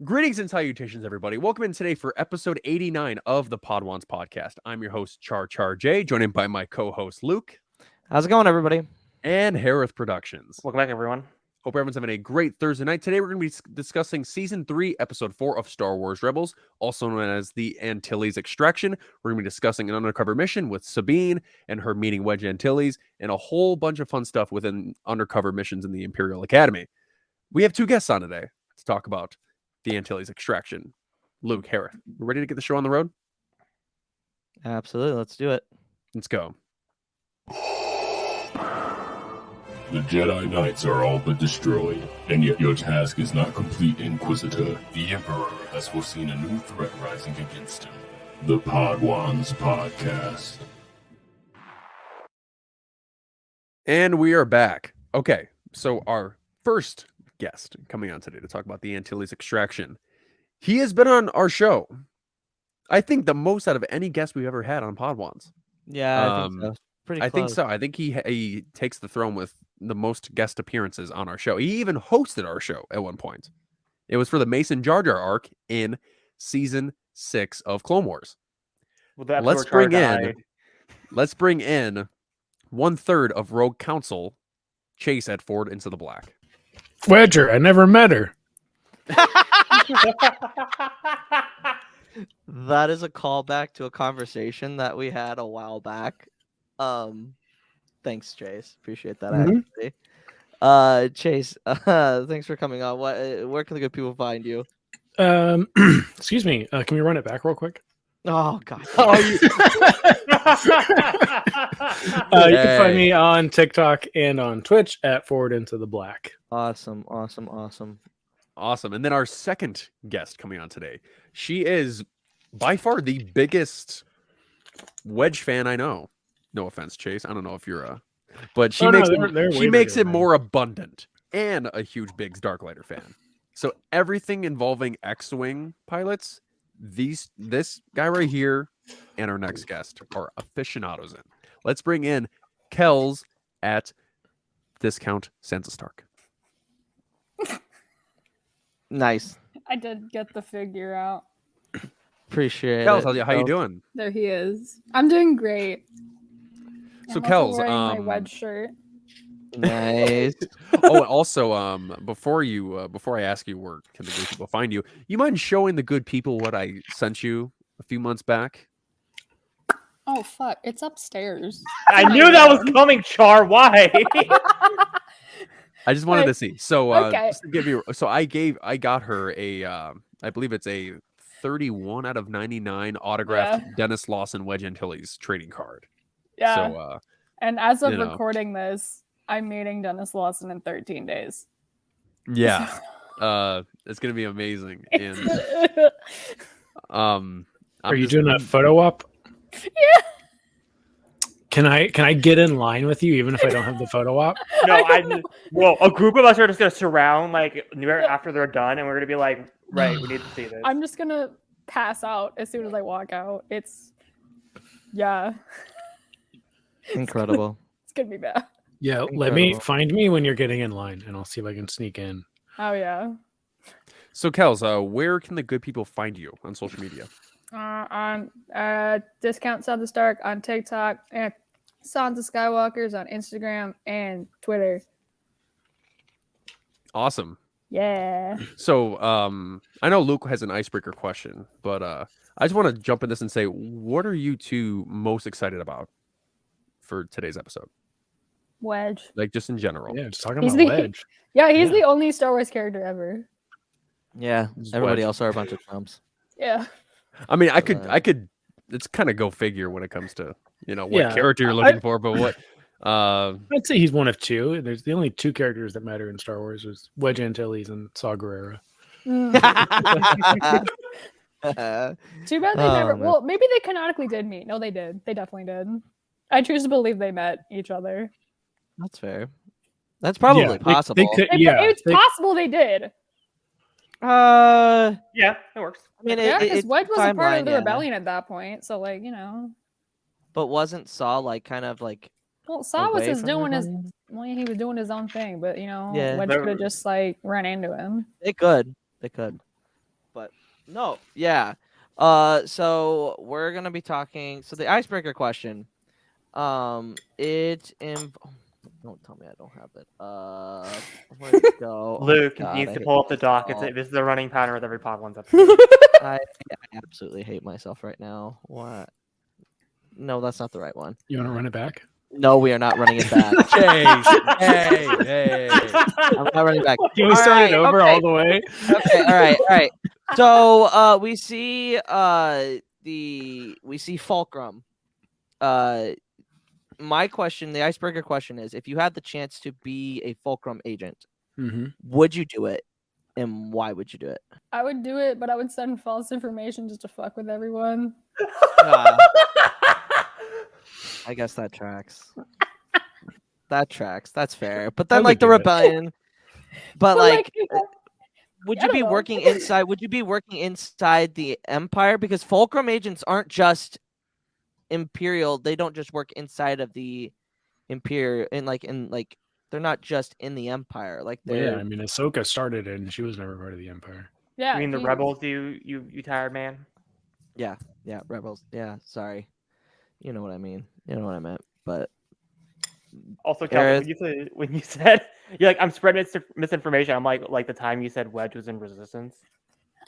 Greetings and salutations, everybody. Welcome in today for episode 89 of the Podwans podcast. I'm your host, Char J, joined by my co-host, Luke. How's it going, everybody? And Hereth Productions. Welcome back, everyone. Hope everyone's having a great Thursday night. Today, we're going to be discussing Season 3, Episode 4 of Star Wars Rebels, also known as the Antilles Extraction. We're going to be discussing an undercover mission with Sabine and her meeting Wedge Antilles, and a whole bunch of fun stuff within undercover missions in the Imperial Academy. We have two guests on today to talk about the Antilles Extraction. Luke, Hereth, we're ready to get the show on the road? Absolutely. Let's do it. Let's go. The Jedi Knights are all but destroyed, and yet your task is not complete, Inquisitor. The Emperor has foreseen a new threat rising against him. The Podwans Podcast. And we are back. Okay, so our first guest coming on today to talk about the Antilles Extraction. He has been on our show, I think, the most out of any guest we've ever had on Podwans. Yeah, I think so. Pretty close. I think so. I think he takes the throne with the most guest appearances on our show. He even hosted our show at one point. It was for the Mason Jar Jar arc in season 6 of Clone Wars. Well, let's bring in 1/3 of Rogue Council, Chase at Ford Into the Black. Wedger, I never met her. That is a callback to a conversation that we had a while back. Thanks, Chase. Appreciate that. Actually, Chase, thanks for coming on. Where can the good people find you? Excuse me. Can we run it back real quick? Oh God. You can find me on TikTok and on Twitch at Forward Into the Black. Awesome. And then our second guest coming on today. She is by far the biggest Wedge fan I know. No offense, Chase. I don't know if you're but she makes it more abundant, and a huge Biggs Darklighter fan. So everything involving X-Wing pilots, this guy right here and our next guest are aficionados in. Let's bring in Kels at Discount Sansa Stark. Nice. I did get the figure out. Appreciate Kels, it. how you doing? There he is. I'm doing great. So I'm also Kels, wearing my Wedge shirt. Nice. Oh, and also, before I ask you where can the good people find you, you mind showing the good people what I sent you a few months back? Oh fuck! It's upstairs. I knew that was coming, Char. Why? I just wanted to see. So, okay. just to give you, so I got her a, I believe it's a 31 out of 99 autographed Dennis Lawson Wedge Antilles trading card. Yeah. So, and as of recording this, I'm meeting Dennis Lawson in 13 days. Yeah. It's gonna be amazing. And are you doing a photo op? Yeah. Can I get in line with you even if I don't have the photo op? No, well, a group of us are just gonna surround after they're done, and we're gonna be like, right, we need to see this. I'm just gonna pass out as soon as I walk out. Incredible. It's gonna be bad. Yeah, Incredible. Let me find me when you're getting in line, and I'll see if I can sneak in. Oh yeah. So, Kels, where can the good people find you on social media? On Discount Sansa Stark on TikTok and Sansa Skywalkers on Instagram and Twitter. Awesome. Yeah. So, I know Luke has an icebreaker question, but I just want to jump in this and say, what are you two most excited about for today's episode? Wedge. Like, just in general. Yeah, just talking about Wedge. Yeah, he's the only Star Wars character ever. Yeah, everybody else are a bunch of chumps. Yeah. I mean, I could. It's kind of go figure when it comes to what character you're looking for, but what. I'd say he's one of two. There's the only two characters that matter in Star Wars is Wedge Antilles and Saw Gerrera. Too bad they never. Well, maybe they canonically did meet. No, they did. They definitely did. I choose to believe they met each other. That's fair. That's probably possible. It's possible they did. Yeah, it works. I mean, because Wedge was a part of the rebellion at that point, so But wasn't Saw kind of like? Well, Saw was he was doing his own thing, but Wedge could have just run into him. They could. But no, yeah. So we're gonna be talking. So the icebreaker question. Don't tell me I don't have it. Where'd it go? Luke Oh my God, needs I to hate pull up the doc. myself. This is a running pattern with every Pod Ones episode. I absolutely hate myself right now. What? No, that's not the right one. You want to run it back? No, we are not running it back. Chase, hey. I'm not running back. Can we All start right, it over okay. all the way? Okay, all right. So we see Fulcrum. My question, the icebreaker question is: if you had the chance to be a Fulcrum agent, Mm-hmm. would you do it, and why would you do it? I would do it, but I would send false information just to fuck with everyone. I guess that tracks. That tracks. That's fair. But then, would like the do it. rebellion. But like, would I you don't be know. working inside? Would you be working inside the Empire? Because Fulcrum agents aren't just Imperial. They don't just work inside of the Imperial. They're not just in the Empire. Like Well, they're yeah, I mean, Ahsoka started it, and she was never part of the Empire. Yeah. I mean, the he- rebels, you tired man. yeah, rebels. Yeah, sorry. You know what I mean. You know what I meant. But Also, Kelsey, Hereth. when you said you're like I'm spreading misinformation, I'm like the time you said Wedge was in Resistance,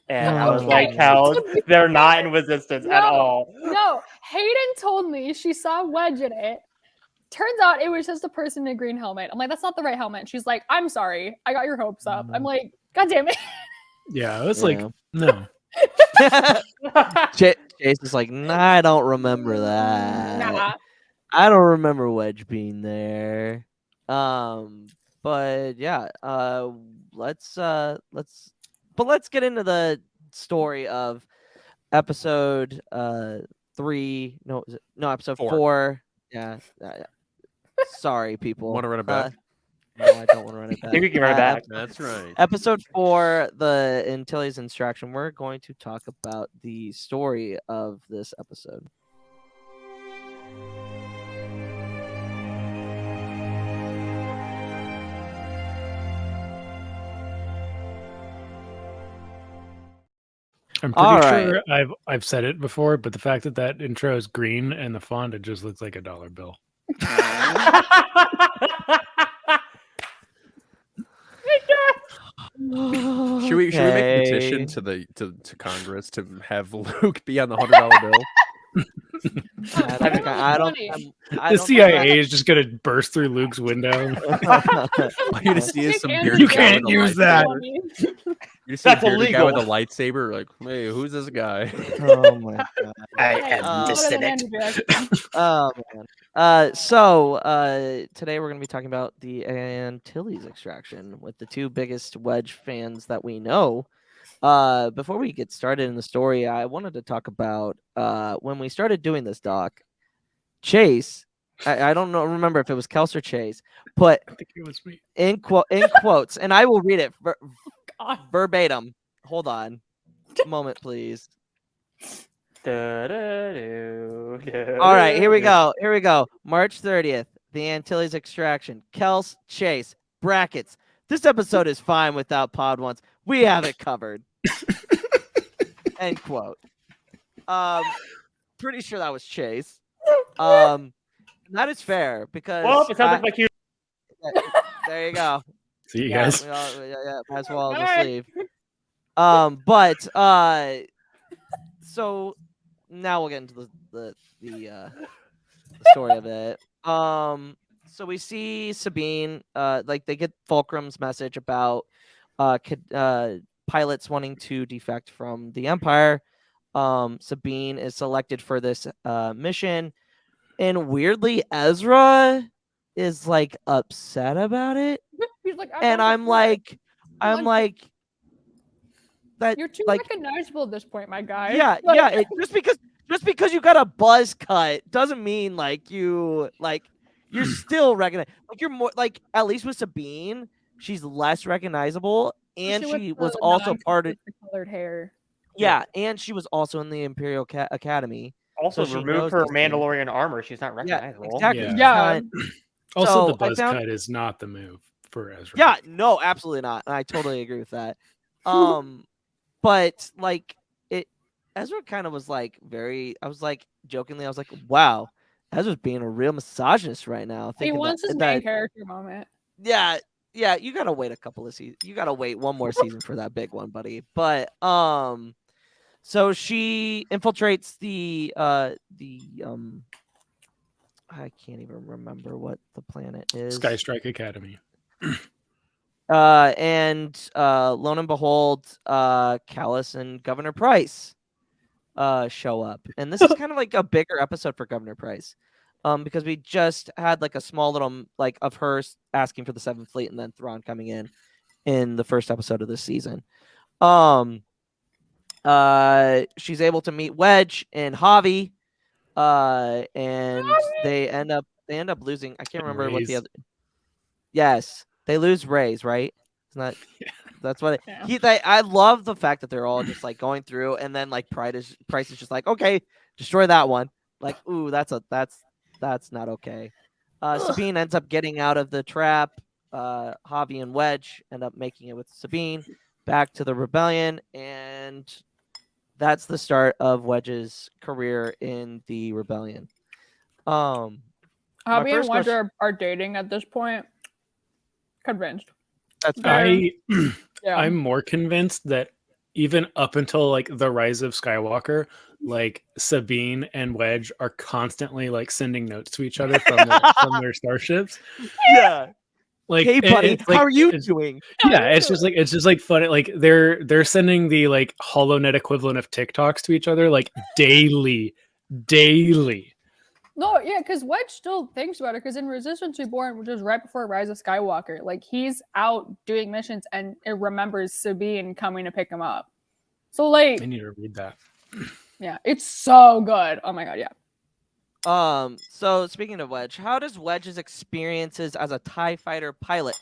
and I was Oh. like, Kels, they're not in Resistance at No. all. No, Hayden told me she saw Wedge in it. Turns out it was just a person in a green helmet. I'm like, that's not the right helmet. She's like, I'm sorry. I got your hopes up. I'm like, God damn it. Yeah, I was Yeah. like, no. Chase is like, nah, I don't remember that. Nah. I don't remember Wedge being there. But yeah, let's get into the story of episode 3. No, episode 4. Yeah. Sorry, people. Want to run it back? No, I don't want to run it I back. think we can run it back. That's right. Episode 4, the Antilles Instruction. We're going to talk about the story of this episode. I'm All pretty right. sure I've said it before, but the fact that intro is green and the font, it just looks like a dollar bill. Should we make a petition to Congress to have Luke be on the $100 bill? I don't. The CIA is just gonna burst through Luke's window. All you to see is some Nick bearded You guy can't with a use that. lightsaber. You see That's a bearded guy with a illegal. lightsaber, like, hey, who's this guy? Oh my god. I Hey, am what disconnect. Oh man. So today we're gonna be talking about the Antilles extraction with the two biggest Wedge fans that we know. Before we get started in the story, I wanted to talk about when we started doing this doc. Chase, I don't remember if it was Kels or Chase, put I think it was me. in quotes, and I will read it God. verbatim. Hold on, a moment, please. All right, here we go. March 30th, the Antilles extraction. Kels, Chase, brackets. This episode is fine without Pod Ones. We have it covered. End quote. Pretty sure that was Chase. That is fair because Well, it sounds like you. there you go. See you Yeah, guys. might as well just Alright. leave. So now we'll get into the story of it. So we see Sabine, like they get Fulcrum's message about pilots wanting to defect from the Empire. Sabine is selected for this mission, and weirdly, Ezra is like upset about it, He's like, and I'm like, that you're too like recognizable at this point, my guy. yeah, Like, yeah. Just because you got a buzz cut doesn't mean like you're still recognized. Like you're more like at least with Sabine, she's less recognizable, and especially she with was the also part of colored hair. yeah, and she was also in the Imperial Academy. Also, So she remove knows her these things. Mandalorian armor. She's not Yeah, recognizable. exactly. Yeah. She's Yeah. not- Also, So, the I buzz found- cut is not the move for Ezra. Yeah, no, absolutely not. And I totally agree with that. but like Ezra kind of was like I was like jokingly, I was like, wow, Ezra's being a real misogynist right now. He Thinking wants his that main character moment. yeah, you gotta wait a couple of seasons. You gotta wait one more season for that big one, buddy. But so she infiltrates the I can't even remember what the planet is. Sky Strike Academy. And lo and behold, Kels and Governor Price show up, and this is kind of like a bigger episode for Governor Price, because we just had like a small little like of her asking for the Seventh Fleet, and then Thrawn coming in the first episode of this season. She's able to meet Wedge and Javi, and they end up losing. I can't remember what the other. Yes, they lose Reyes, right? It's not. That's what I love the fact that they're all just like going through, and then like Price is just like, okay, destroy that one. Like, ooh, that's not okay. Sabine ends up getting out of the trap. Javi and Wedge end up making it with Sabine back to the rebellion, and that's the start of Wedge's career in the rebellion. Javi and Wedge are dating at this point. Convinced. I'm more convinced that even up until like the rise of Skywalker, like Sabine and Wedge are constantly like sending notes to each other from their starships. Yeah. Like, hey buddy, how are you doing? Yeah, it's just like funny. Like they're sending the like HoloNet equivalent of TikToks to each other like daily. No, yeah, because Wedge still thinks about it. Because in Resistance Reborn, which is right before Rise of Skywalker, like he's out doing missions and it remembers Sabine coming to pick him up. So like, I need to read that. Yeah, it's so good. Oh my god, yeah. So speaking of Wedge, how does Wedge's experiences as a TIE fighter pilot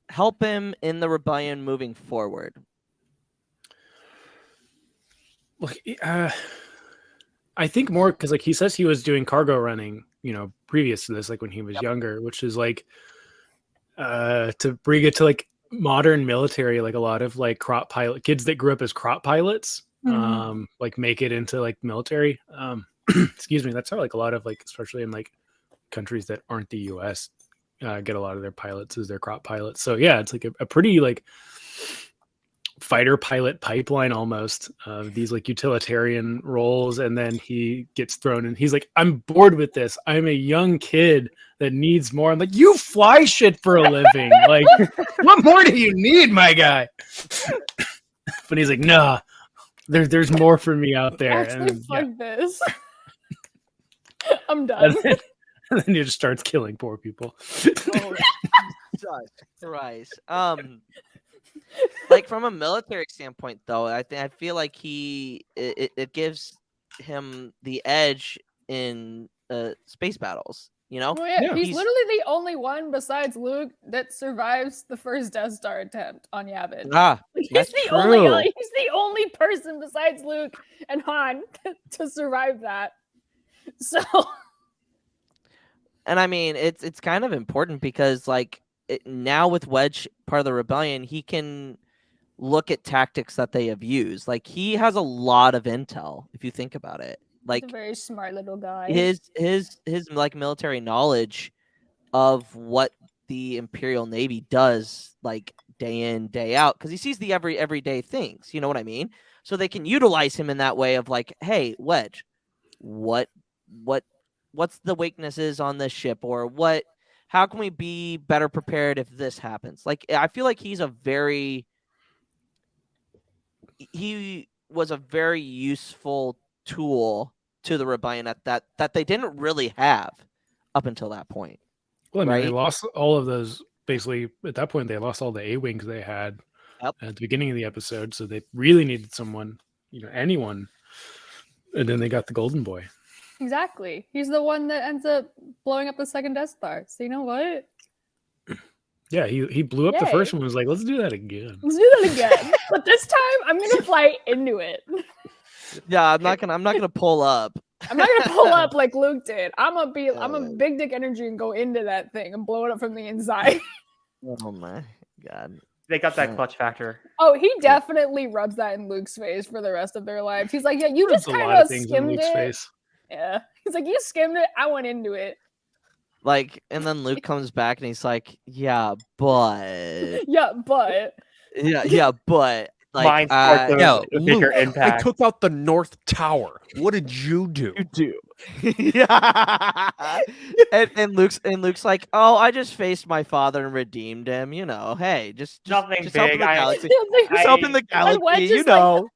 help him in the rebellion moving forward? Look, I think more because like he says he was doing cargo running, previous to this, like when he was younger, which is like to bring it to like modern military, like a lot of like crop pilot kids that grew up as crop pilots, like make it into like military. Excuse me, that's how like a lot of like, especially in like countries that aren't the US, get a lot of their pilots as their crop pilots. So yeah, it's like a pretty like fighter pilot pipeline almost of these like utilitarian roles, and then he gets thrown in. He's like, I'm bored with this. I'm a young kid that needs more. I'm like, you fly shit for a living. Like, what more do you need, my guy? But he's like, nah, there's more for me out there. Actually, fuck this. I'm done. And then he just starts killing poor people. Oh, Jesus Christ. Like from a military standpoint, though, I feel like it gives him the edge in space battles. Well, yeah, he's literally the only one besides Luke that survives the first Death Star attempt on Yavin. He's the only person besides Luke and Han to survive that. So, and I mean, it's kind of important because like now with Wedge part of the rebellion, he can look at tactics that they have used. Like he has a lot of intel if you think about it. Like he's a very smart little guy. His like military knowledge of what the Imperial Navy does like day in, day out, because he sees the everyday things. You know what I mean? So they can utilize him in that way of like, hey, Wedge, what's the weaknesses on this ship, or how can we be better prepared if this happens? Like, I feel like he was a very useful tool to the rebellion that they didn't really have up until that point. Well, I mean, they lost all of those. Basically, at that point, they lost all the A-wings they had at the beginning of the episode, so they really needed someone, anyone. And then they got the Golden Boy. Exactly. He's the one that ends up blowing up the second Death Star. So you know what? Yeah, he blew up the first one. Was like, let's do that again. But this time, I'm gonna fly into it. Yeah, I'm not gonna pull up. I'm not gonna pull up like Luke did. I'm a big dick energy and go into that thing and blow it up from the inside. Oh my god. They got that clutch factor. Oh, he definitely rubs that in Luke's face for the rest of their lives. He's like, yeah, you There's just a kind lot of of things in skimmed Luke's it. face. Yeah. He's like, you skimmed it. I went into it. Like, and then Luke comes back and he's like, yeah, but Yeah, but like, Mind sports of Yeah, a bigger Luke, I impact. took out the North Tower. What did you do? you do. Yeah. and Luke's like, oh, I just faced my father and redeemed him. You know, hey, just Nothing just helping big. the I- galaxy. Wedge Just helping the Wedge galaxy. is You know.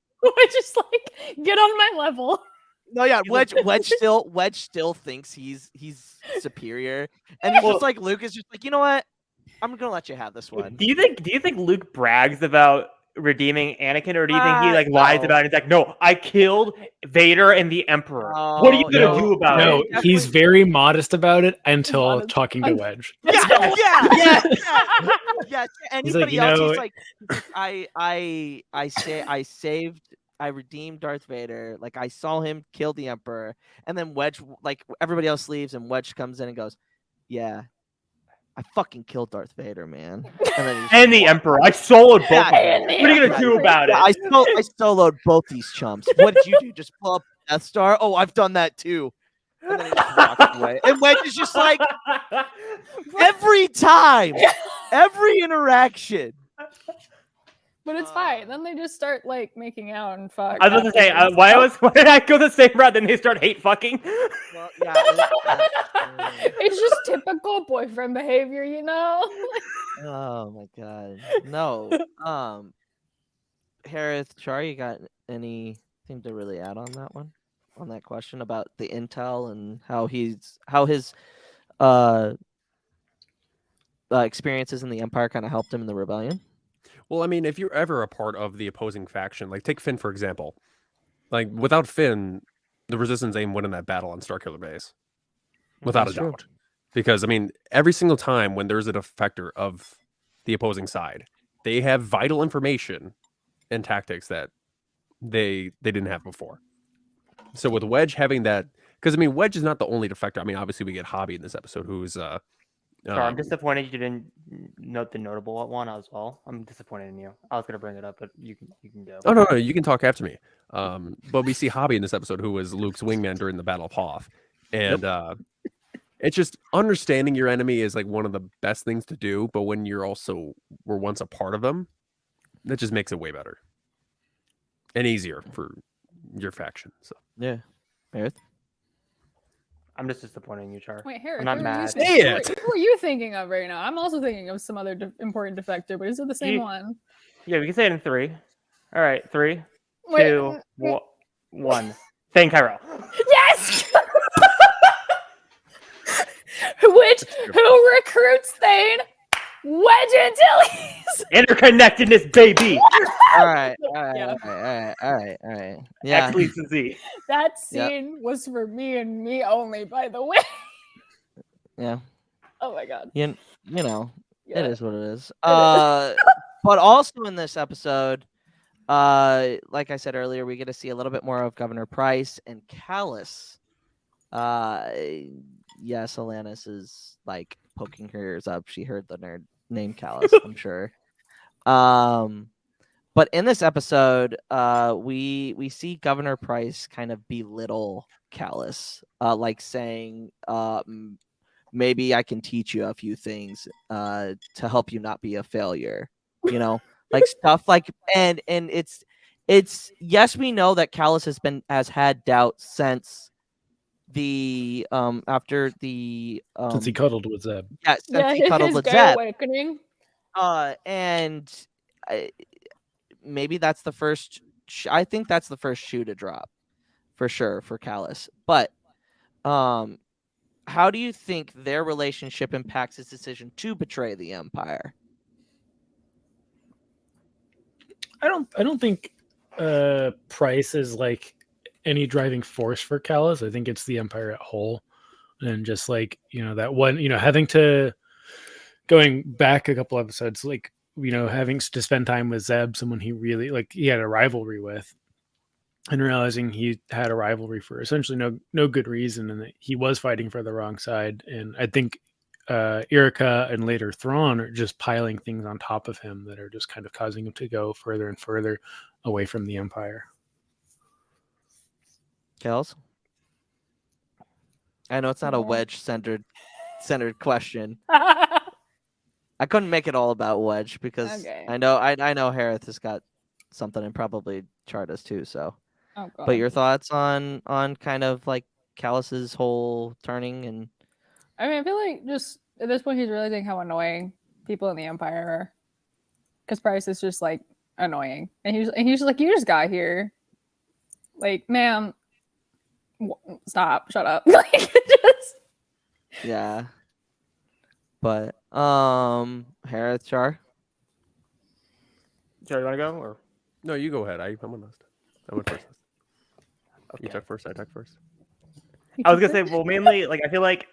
just like, get on my level. No, yeah, Wedge still thinks he's superior, and he's Well- just like Luke is just like, you know what? I'm gonna let you have this one. Do you think Luke brags about redeeming Anakin, or do you think he like lies No. about it? He's like, no, I killed Vader and the Emperor. What are you gonna No, do about No, it? he's very modest about it until Modest. talking to Wedge. Yeah. Yeah. To He's like, anybody you else, know- he's like, I redeemed Darth Vader. Like, I saw him kill the Emperor, and then Wedge, like, everybody else leaves, and Wedge comes in and goes, "Yeah, I fucking killed Darth Vader, man." And then he's And the Emperor. I soloed both of them. and the What are you gonna Emperor. do about it? I soloed both these chumps. What did you do? Just blow up Death Star? Oh, I've done that too. And then he just walks away. And Wedge is just like, every time, every interaction. But it's fine. Then they just start like making out and fuck. I was about to say, why did I go the same route? Then they start hate fucking. Well, yeah, It's just typical boyfriend behavior, you know? oh my god. No. Hereth, Char, you got anything to really add on that one? On that question about the intel and how his experiences in the Empire kind of helped him in the rebellion? Well, I mean, if you're ever a part of the opposing faction, like take Finn for example. Like without Finn, the Resistance ain't winning that battle on Starkiller Base, without That's a true. doubt. Because I mean, every single time when there's a defector of the opposing side, they have vital information and tactics that they didn't have before. So with Wedge having that, because I mean, Wedge is not the only defector. I mean, obviously we get Hobby in this episode, who's Sorry, I'm disappointed you didn't note the notable one as well. I'm disappointed in you. I was gonna bring it up, but you can go. Oh no, you can talk after me. But we see Hobby in this episode, who was Luke's wingman during the Battle of Hoth, and it's just understanding your enemy is like one of the best things to do. But when you're also were once a part of them, that just makes it way better and easier for your faction. So Yeah. Hereth? I'm just disappointed in you, Char. Wait, Hereth, I'm not who mad. Are you, Say who are- it. who are you thinking of right now? I'm also thinking of some other important defector, but is it the same You- one? Yeah, we can say it in 3. All right, 3, Wait, 2, 1. Thane Tyrell. Yes! Who recruits Thane? Wedge Antilles! Interconnectedness, baby. All right. Yeah. All right. Yeah. X leads to Z. That Yep. scene was for me and me only, by the way. Yeah. Oh my god. You know, Yeah. it is what it is. But also in this episode, like I said earlier, we get to see a little bit more of Governor Price and Callus. Yes, Alanis is like poking her ears up. She heard the nerd name Callus, I'm sure. But in this episode, we see Governor Price kind of belittle Callus, like saying, maybe I can teach you a few things to help you not be a failure. You know, like stuff like and it's yes, we know that Callus has had doubt since the after the Since he cuddled with Zeb. since he cuddled his with gay Zeb. awakening. And maybe that's the first. I think that's the first shoe to drop, for sure, for Callus. But how do you think their relationship impacts his decision to betray the Empire? I don't think Price is like any driving force for Callus. I think it's the Empire at whole, and just like that one, having to going back a couple episodes, like having to spend time with Zeb, someone he really like, he had a rivalry with, and realizing he had a rivalry for essentially no good reason, and that he was fighting for the wrong side. And I think Erica and later Thrawn are just piling things on top of him that are just kind of causing him to go further and further away from the Empire. Kels? I know it's not a Wedge centered question. I couldn't make it all about Wedge because Okay. I know Hereth has got something and probably Char does too. So, Oh, God. but your thoughts on kind of like Callus's whole turning and I mean, I feel like just at this point he's realizing how annoying people in the Empire are. Because Price is just like annoying, and he's just like, you just got here, like, ma'am, stop, shut up, like, just yeah. But Hereth, Char. Joe, you want to go or? No, you go ahead. I'm on last. I went first. You Okay. took first. I took first. I was gonna say, well, mainly, like, I feel like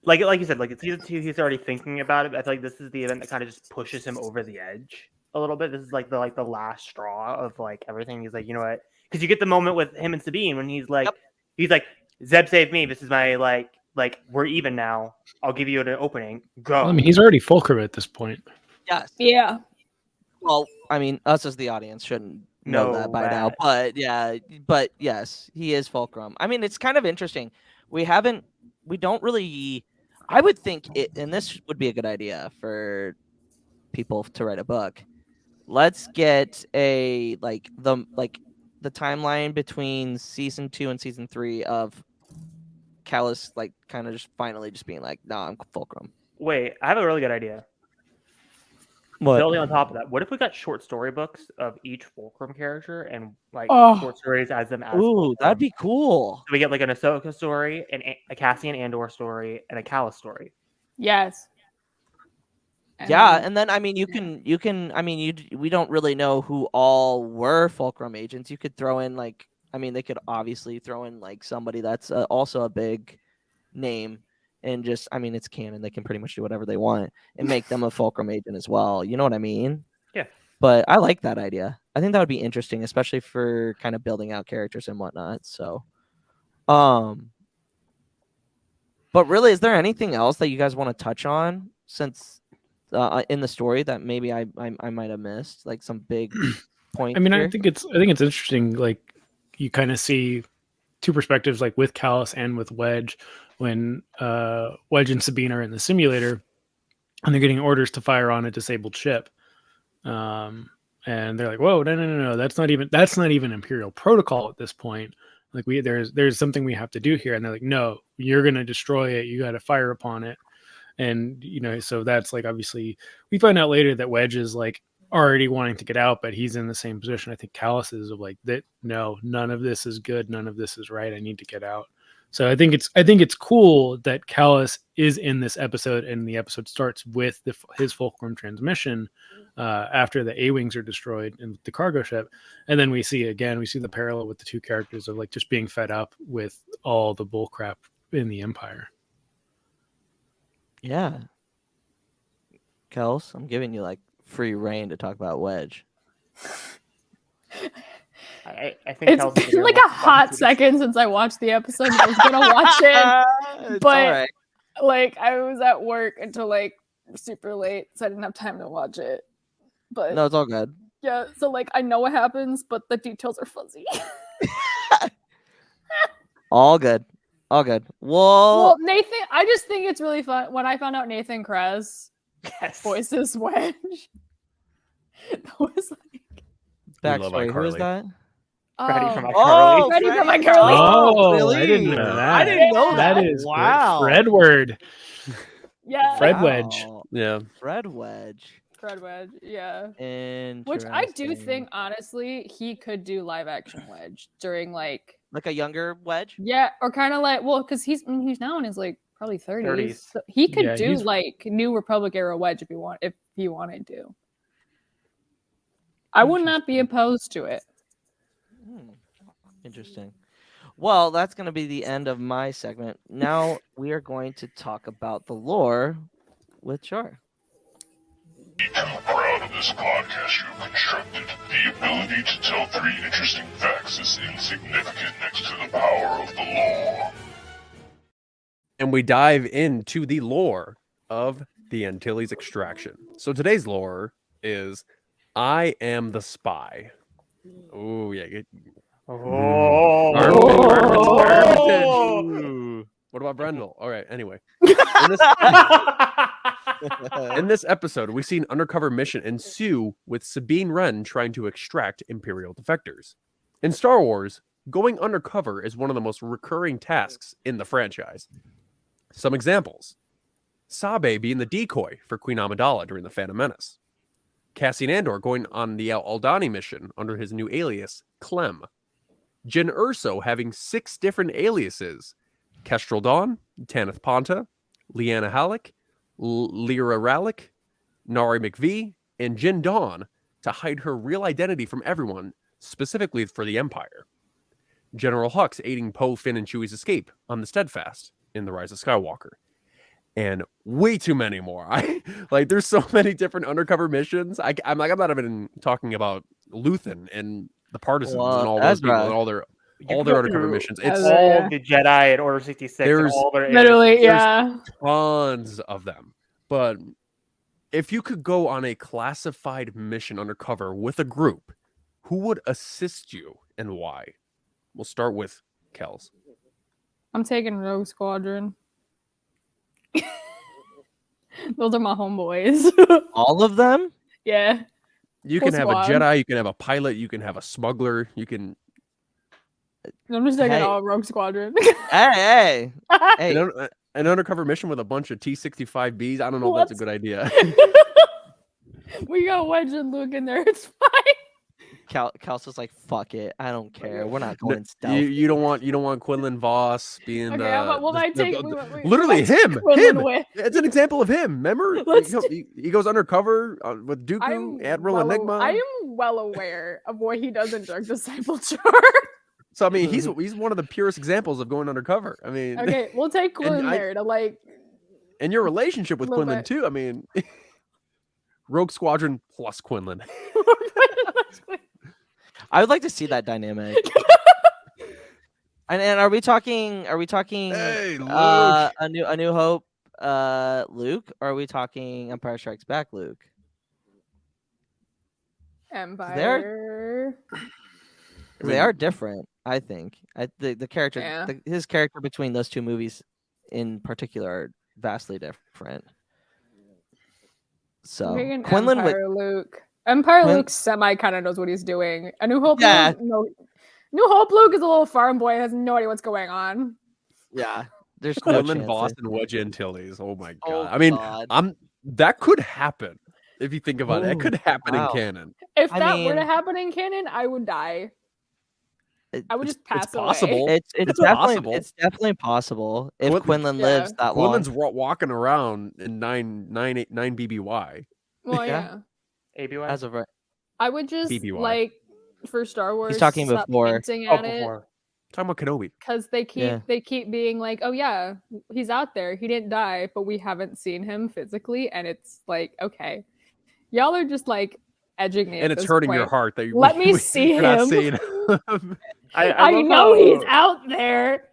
you said, like, it's season 2, he's already thinking about it. But I feel like this is the event that kind of just pushes him over the edge a little bit. This is like the last straw of like everything. He's like, you know what? Because you get the moment with him and Sabine when he's like, Zeb saved me. This is my like we're even now. I'll give you an opening. Go. Well, I mean, he's already fulcrum at this point. Yes. yeah. Well, I mean, us as the audience shouldn't know that by now, but yeah, but yes, he is Fulcrum. I mean, it's kind of interesting. We don't really. I would think and this would be a good idea for people to write a book. Let's get the timeline between season 2 and season 3 of Callus, like, kind of just finally just being like, "Nah, I'm Fulcrum." Wait, I have a really good idea. What? Building on top of that, what if we got short story books of each Fulcrum character and like Oh. short stories as them as Ooh, Fulcrum? that'd be cool. So we get like an Ahsoka story, a Cassian Andor story, and a Callus story. Yes. Yeah, and then I mean, you can. I mean, we don't really know who all were Fulcrum agents. You could throw in like, I mean, they could obviously throw in like somebody that's also a big name, and just, I mean, it's canon. They can pretty much do whatever they want and make them a Fulcrum agent as well. You know what I mean? Yeah. But I like that idea. I think that would be interesting, especially for kind of building out characters and whatnot. So, but really, is there anything else that you guys want to touch on since? In the story that maybe I might have missed, like some big point. I mean, here? I think it's interesting. Like, you kind of see two perspectives, like with Callus and with Wedge, when Wedge and Sabine are in the simulator and they're getting orders to fire on a disabled ship, and they're like, "Whoa, no, that's not even Imperial protocol at this point. Like, there's something we have to do here." And they're like, "No, you're gonna destroy it. You got to fire upon it." And, you know, so that's like, obviously we find out later that Wedge is like already wanting to get out, but he's in the same position. I think Callus is of like, that, no, none of this is good. None of this is right. I need to get out. So I think it's cool that Callus is in this episode, and the episode starts with his Fulcrum transmission after the A-Wings are destroyed in the cargo ship. And then we see the parallel with the two characters of like just being fed up with all the bullcrap in the Empire. Yeah. Kels, I'm giving you like free reign to talk about Wedge. I think It's been like a hot second since I watched the episode. I was gonna watch it, but like I was at work until like super late, so I didn't have time to watch it. But no, it's all good. Yeah, so like I know what happens, but the details are fuzzy. All good. All good. Well, Nathan, I just think it's really fun when I found out Nathan Kress voices Wedge. That was like backstory. Who is that? Freddie from iCarly. Freddie from iCarly. Oh, really? I didn't know that. I didn't know that. That is wow. Fredward. Yeah. Fred Wedge. Yeah. Fred Wedge. Fred Wedge. Yeah. Which I do think, honestly, he could do live action Wedge during like a younger Wedge. Yeah, or kind of like, well, because he's now in his like probably 30s. So he could do like New Republic era Wedge if he wanted to. I would not be opposed to it. Interesting. Well, that's going to be the end of my segment. Now we are going to talk about the lore with Char. Be too proud of this podcast you've constructed. The ability to tell 3 interesting facts is insignificant next to the power of the lore. And we dive into the lore of the Antilles extraction. So today's lore is I am the spy. Oh yeah. Oh. Armitage. Ooh. What about Brendel? All right. Anyway, in this episode, we see an undercover mission ensue with Sabine Wren trying to extract Imperial defectors. In Star Wars, going undercover is one of the most recurring tasks in the franchise. Some examples: Sabe being the decoy for Queen Amidala during the Phantom Menace. Cassian Andor going on the Aldani mission under his new alias, Clem. Jyn Erso having 6 different aliases: Kestrel Dawn, Tanith Ponta, Lyanna Halleck, Lyra Rallick, Nari McVie, and Jyn Dawn to hide her real identity from everyone, specifically for the Empire. General Hux aiding Poe, Finn, and Chewie's escape on the Steadfast in The Rise of Skywalker. And way too many more. There's so many different undercover missions. I'm not even talking about Luthen and the Partisans and all those people and all their undercover missions. It's all the Jedi in Order 66. There's all their Literally, aliases. yeah. tons of them. But if you could go on a classified mission undercover with a group, who would assist you and why? We'll start with Kels. I'm taking Rogue Squadron. Those are my homeboys. All of them? Yeah. You Full can have squad. a Jedi, you can have a pilot, you can have a smuggler, you can I'm just taking Hey. all Rogue Squadron. Hey. an undercover mission with a bunch of T-65Bs. I don't know if that's a good idea. We got Wedge and Luke in there. It's fine. Kels was like, "Fuck it, I don't care. We're not going stealth." You don't want Quinlan Voss being Okay, literally him. Quinlan with. It's an example of him. Remember, he goes undercover with Dooku, Admiral Enigma. I am well aware of what he does in Dark Disciple Char. So I mean, he's one of the purest examples of going undercover. I mean, Okay, we'll take Quinlan there to like. And your relationship with Little Quinlan bit. too. I mean, Rogue Squadron plus Quinlan. I would like to see that dynamic. And are we talking? Hey, Luke. A New Hope, Luke? Or are we talking Empire Strikes Back, Luke? Empire. They are different, I think. The character, Yeah. his character between those two movies, in particular, are vastly different. So Quinlan Quinlan would. Empire Luke. Empire Quin- Luke semi kind of knows what he's doing. A New Hope Yeah. Luke, no. New Hope Luke is a little farm boy, has no idea what's going on. Yeah, there's no Quinlan chance. Voss and Wedge Antilles. Oh my god! Oh, I mean, God. that could happen if you think about it. It Oh, could happen wow. in canon. If I that were to mean- happen in canon, I would die. I would just pass it's away. possible. It's It's definitely possible. It's definitely possible if Quin- Quinlan Yeah. lives that long. Quinlan's walking around in 9 BBY. Well, Yeah. yeah. ABY. As of right. I would just BBY. like for Star Wars. talking stop before. hinting Oh, at it before. Talking about Kenobi. because they keep being like, oh yeah, he's out there, he didn't die, but we haven't seen him physically, and it's like, okay, y'all are just like edging me, And at it's this hurting your point. heart that Let me see you're not him. seeing him. I love know he's how- out there.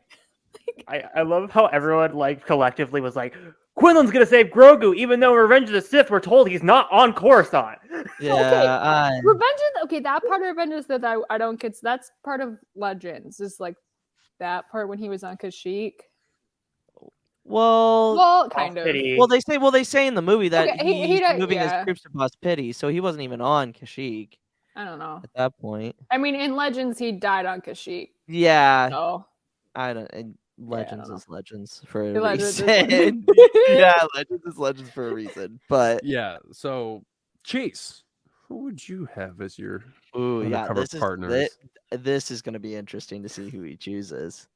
I love how everyone like collectively was like, Quinlan's gonna save Grogu, even though in Revenge of the Sith we're told he's not on Coruscant. Yeah. That part of Revenge of the Sith, I don't get. That's part of Legends. Is like that part when he was on Kashyyyk. Well, Kind of. Pity. they say in the movie that Okay, he he's don't- moving yeah. his troops across Pity, so he wasn't even on Kashyyyk I don't know. at that point. I mean, in Legends, he died on Kashyyyk. Yeah, So I don't. And Legends know. is Legends for a Legends is reason. Legends. Yeah, Legends is Legends for a reason. But Yeah. So, Chase, who would you have as your ooh, yeah, undercover partners? this is going to be interesting to see who he chooses.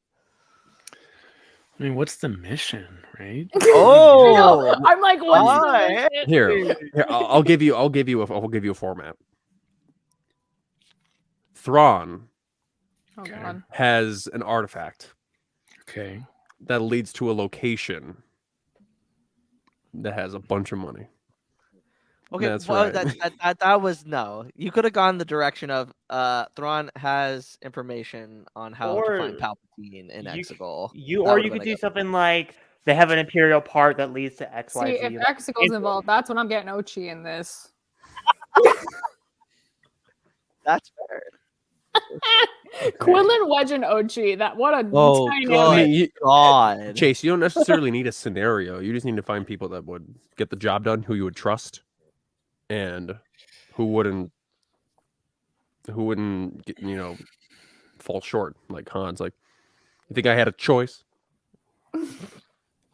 I mean, what's the mission, right? Oh, I know. I'm like, what's Alright. the mission? Here, I'll give you a format. Thrawn Oh Okay. god. has an artifact Okay. that leads to a location that has a bunch of money. Okay, That's well, right. that was no. You could have gone the direction of Thrawn has information on how to find Or Palpatine in you- Exegol. You That or would've you been could a do good- something like they have an Imperial part that leads to X, See, Y, Z. if Like, Exegol's involved, that's when I'm getting Ochi in this. That's fair. Quinlan, Wedge, and Ochi. That what a Oh, dynamic. good. I mean, God. Chase, you don't necessarily need a scenario. You just need to find people that would get the job done, who you would trust, and who wouldn't get, fall short like Hans. Like, you think I had a choice?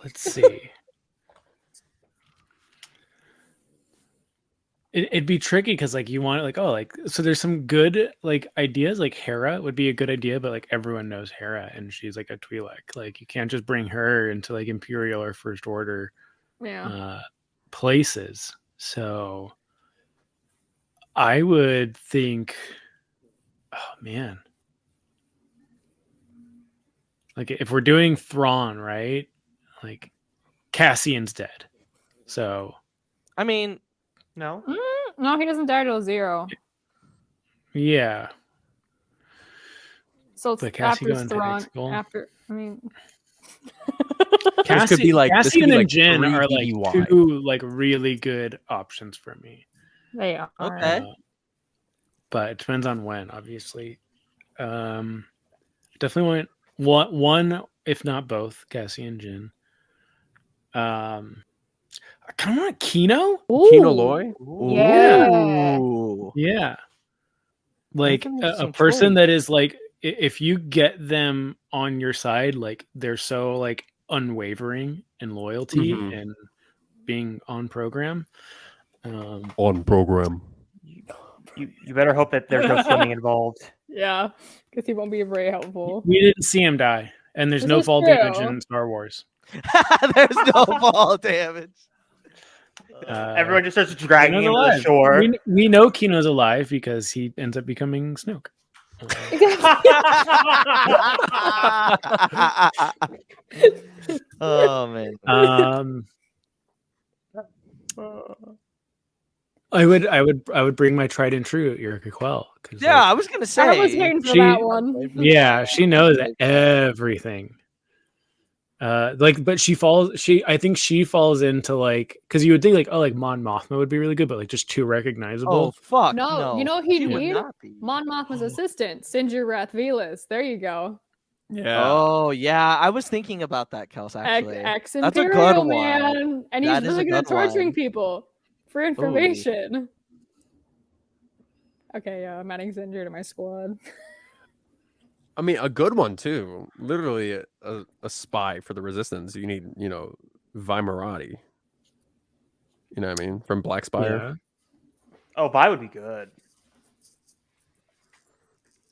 Let's see. It'd be tricky because like you want like, oh, like, so there's some good like ideas, like Hera would be a good idea, but like everyone knows Hera and she's like a Twi'lek. Like you can't just bring her into like Imperial or First Order Yeah. places. So I would think, oh man, like if we're doing Thrawn, right? Like Cassian's dead. So I mean, no. No, he doesn't die till 0. yeah. So it's But Cassie after going to Thrawn. Exegol? After, I mean, This could be like Cassian and Jin 3 are like BBY. two like really good options for me. they are. Okay. But it depends on when, obviously. Definitely want one, if not both, Cassie and Jin. I kind of want Kino. Kino Loy? Yeah. Ooh. Yeah. Like That's an a interesting person choice. that is like, if you get them on your side, like they're so like unwavering in loyalty Mhm. and being on program. On program. You better hope that there's no swimming involved. Yeah, because he won't be very helpful. We didn't see him die, and there's This no is fall damage true. in Star Wars. There's no fall damage. Everyone just starts dragging Kino's him to alive. the shore. We know Kino's alive because he ends up becoming Snoke. Oh man. I would bring my tried and true Eureka Quell. Yeah, I was gonna say. I was waiting for She- that one. Yeah, she knows everything. But I think she falls into like, because you would think like, oh, like Mon Mothma would be really good, but like just too recognizable. Oh fuck. No, No, you know who he'd she would be? not be. Mon Mothma's assistant, Sinjir Rath Velas. There you go. Yeah. Oh yeah, I was thinking about that, Kels. Actually, Ex That's a good Imperial one. man, and he's That is really a good at good torturing one. people for information. Okay, yeah, I'm adding Sinjir to my squad. I mean, a good one too. Literally a spy for the Resistance. You need, Vimerati. You know what I mean? From Black Spire. Oh, Vi would be good.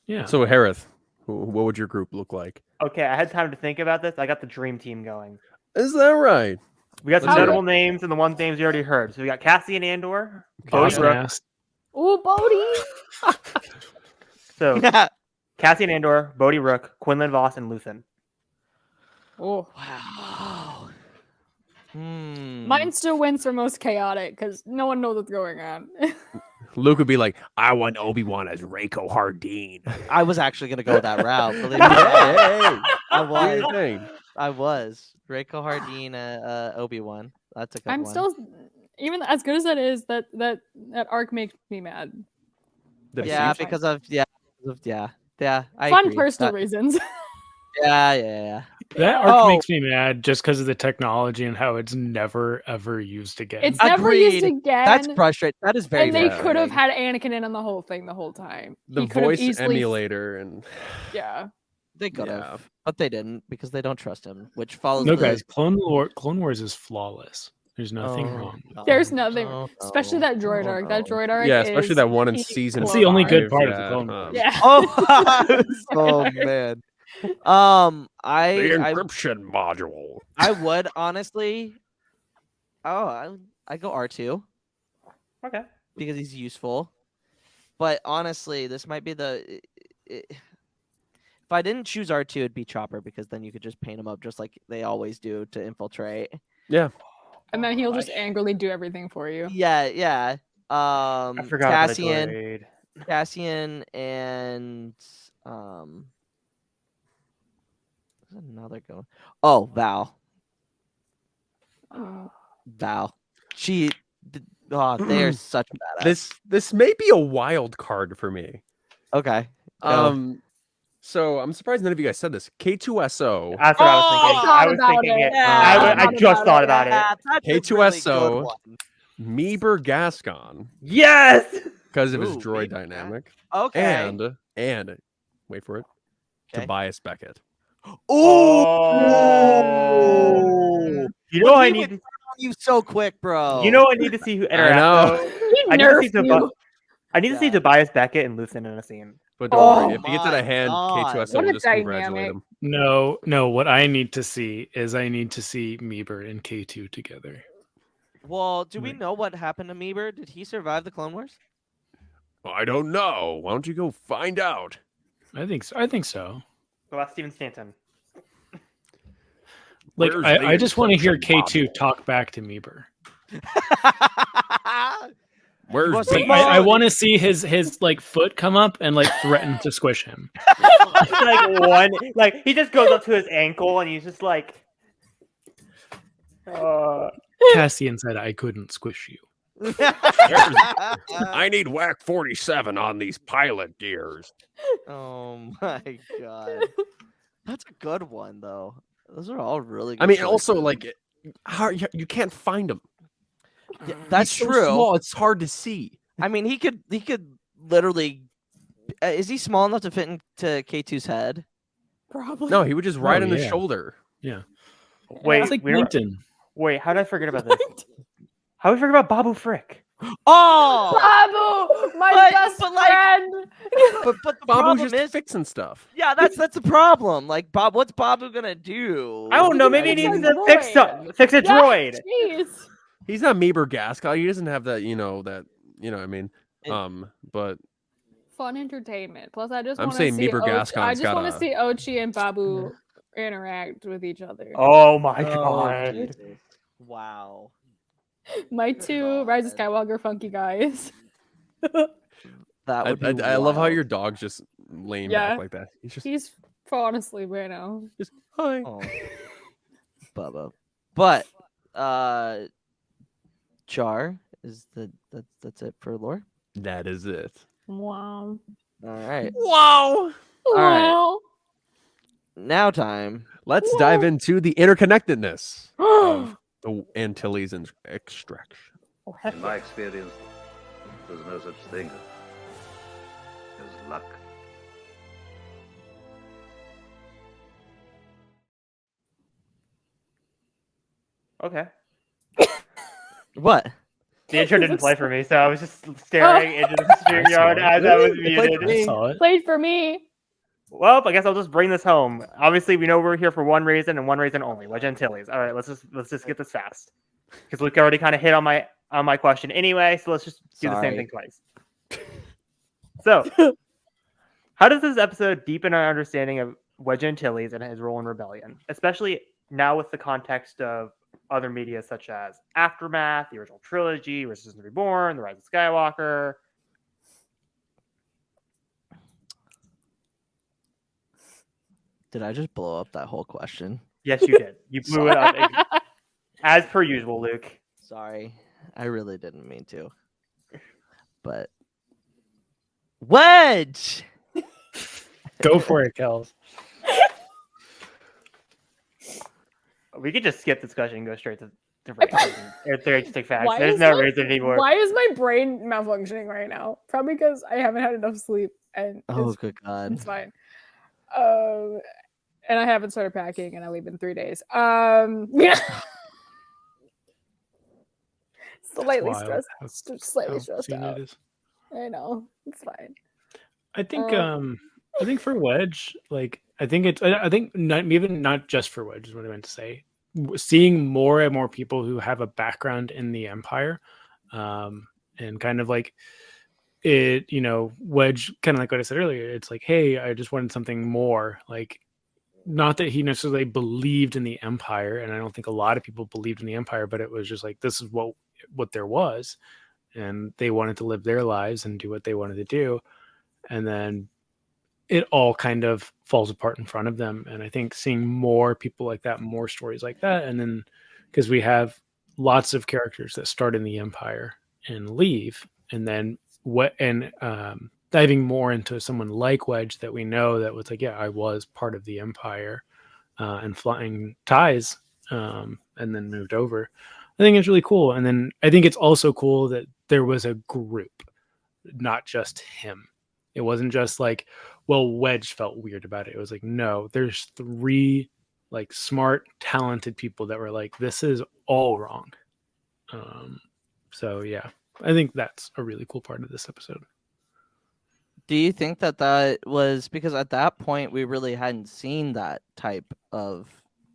Yeah. So Hereth, what would your group look like? Okay, I had time to think about this. I got the dream team going. Is that right? We got some Let's hear notable names and the one names you already heard. So we got Cassian Andor, Boss Bodhi Rook. Nass. Ooh, Bodhi! So Cassian Andor, Bodhi Rook, Quinlan Voss, and Luthen. Oh, Wow. mine still wins for most chaotic because no one knows what's going on. Luke would be like, I want Obi-Wan as Reiko Hardeen. I was actually gonna go that route. Believe me. Hey. I Do your was. thing. I was. Draco Hardeen, Obi-Wan. That's a good I'm one. still, even as good as that is, that arc makes me mad. The Yeah, Chiefs? because of I Fun agree. personal reasons. Yeah. That arc Oh. makes me mad just because of the technology and how it's never ever used again. It's never used Agreed. again. That's frustrating. That is very and they frustrating. could have had Anakin in on the whole thing the whole time. The He could have voice easily, emulator and yeah. They could have, Yeah. but they didn't because they don't trust him, which follows. No, the- guys, Clone Wars is flawless. There's nothing Oh, wrong. no, There's nothing, no, especially no, that droid no, arc. no. That droid arc. yeah, especially is that one in peak season. That's the only good 5, part of the yeah, Clone Wars. Yeah. Oh man. The I encryption module. would honestly. I go R2 Okay. because he's useful, but honestly, this might be the. If I didn't choose R2, it'd be Chopper because then you could just paint him up just like they always do to infiltrate. Yeah. And then he'll just angrily do everything for you. Yeah. I forgot about a Cassian. droid. Cassian and there's another go. Oh, Val. Val. They are such badass. This may be a wild card for me. Okay. Go. So I'm surprised none of you guys said this. K2SO. That's what I was thinking. I thought I was about thinking it. it. Yeah, I just thought about it. Yeah, that's a really K2SO. good one. Meeber Gascon Yes. because of his Ooh, droid Meeber dynamic. Okay. And wait for it. Okay. Tobias Beckett. Oh. You know I He need. would turn on you so quick, bro. You know I need to see who I know. Hereth. He I need to see nerfed you. I need to see Yeah. Tobias Beckett and Lucen in a scene. But don't worry, Oh if he gets out my of hand, God. K2SO What will a just congratulate dynamic. him. No. What I need to see is Meeber and K2 together. Well, do we know what happened to Meeber? Did he survive the Clone Wars? I don't know. Why don't you go find out? I think so. Go ask Steven Stanton. Like Where's I the just want to hear encryption K2 talk back to Meeber. Where's wants the to- I want to see his like foot come up and like threaten to squish him. He just goes up to his ankle and he's just like, Cassian said I couldn't squish you. I need whack 47 on these pilot gears. Oh my God. That's a good one, though. Those are all really good I mean, choices. also like, how you can't find him. Yeah, that's He's so true. small, it's hard to see. I mean, he could literally. Is he small enough to fit into K2's head? Probably. No, he would just ride on his yeah. shoulder. Yeah. wait, It's like we were- Plankton. wait, how did I forget about this? How did we forget about Babu Frick? Oh, Babu, my But- best but, like- friend. but the Babu's problem just is, fixing stuff. yeah, that's the problem. Like, what's Babu gonna do? I don't know. Maybe he It's needs a to fix a Yeah, droid. Jeez. He's not Meeber Gascon. He doesn't have that, what I mean. It- But Fun entertainment. Plus, I just I'm want to saying see. Meeber Gascon's I just got want a- to see Ochi and Babu interact with each other. Oh my Oh, god. Jesus. Wow. My two Rise of God. Skywalker funky guys. That would be I love how wild. your dog's just laying Yeah. back like that. He's just He's falling asleep right now. hi. Oh. Bubba. But Char is that's it for lore. That is it. Wow. All right. Wow. right. Wow. Now time. Let's dive into the interconnectedness of the Antilles extraction. In my experience, there's no such thing as luck. Okay. What? The intro didn't play for me, so I was just staring into the stream yard as I was It played muted. for me. I saw it. Played for me. Well, I guess I'll just bring this home. Obviously, we know we're here for one reason and one reason only. Wedge Antilles. All right, let's just get this fast, because Luke already kind of hit on my question anyway. So let's just do the same Sorry. thing twice. So, how does this episode deepen our understanding of Wedge Antilles and his role in Rebellion, especially now with the context of other media such as Aftermath, the original trilogy, Resistance Reborn, The Rise of Skywalker? Did I just blow up that whole question? Yes, you did. You blew it up as per usual, Luke. Sorry. I really didn't mean to. But Wedge. Go for it, Kels. We could just skip discussion and go straight to races or theoretic facts. Why There's is no my- reason anymore. Why is my brain malfunctioning right now? Probably because I haven't had enough sleep and Oh, it's, good God. it's fine. And I haven't started packing and I leave in 3 days. Slightly Wild. stressed. That's Slightly how stressed soon out. it is. I know. It's fine. I think Um, I think for Wedge, like I think not just for Wedge is what I meant to say. Seeing more and more people who have a background in the Empire, and kind of like it, Wedge, kind of like what I said earlier. It's like, hey, I just wanted something more. Like, not that he necessarily believed in the Empire, and I don't think a lot of people believed in the Empire, but it was just like this is what there was, and they wanted to live their lives and do what they wanted to do, and then it all kind of falls apart in front of them. And I think seeing more people like that, more stories like that, and then because we have lots of characters that start in the Empire and leave, and then diving more into someone like Wedge that we know that was like, yeah, I was part of the Empire and flying ties, and then moved over. I think it's really cool. And then I think it's also cool that there was a group, not just him. It wasn't just like, well, Wedge felt weird about it. It was like, no, there's 3 like smart, talented people that were like, this is all wrong. So yeah, I think that's a really cool part of this episode. Do you think that was because at that point we really hadn't seen that type of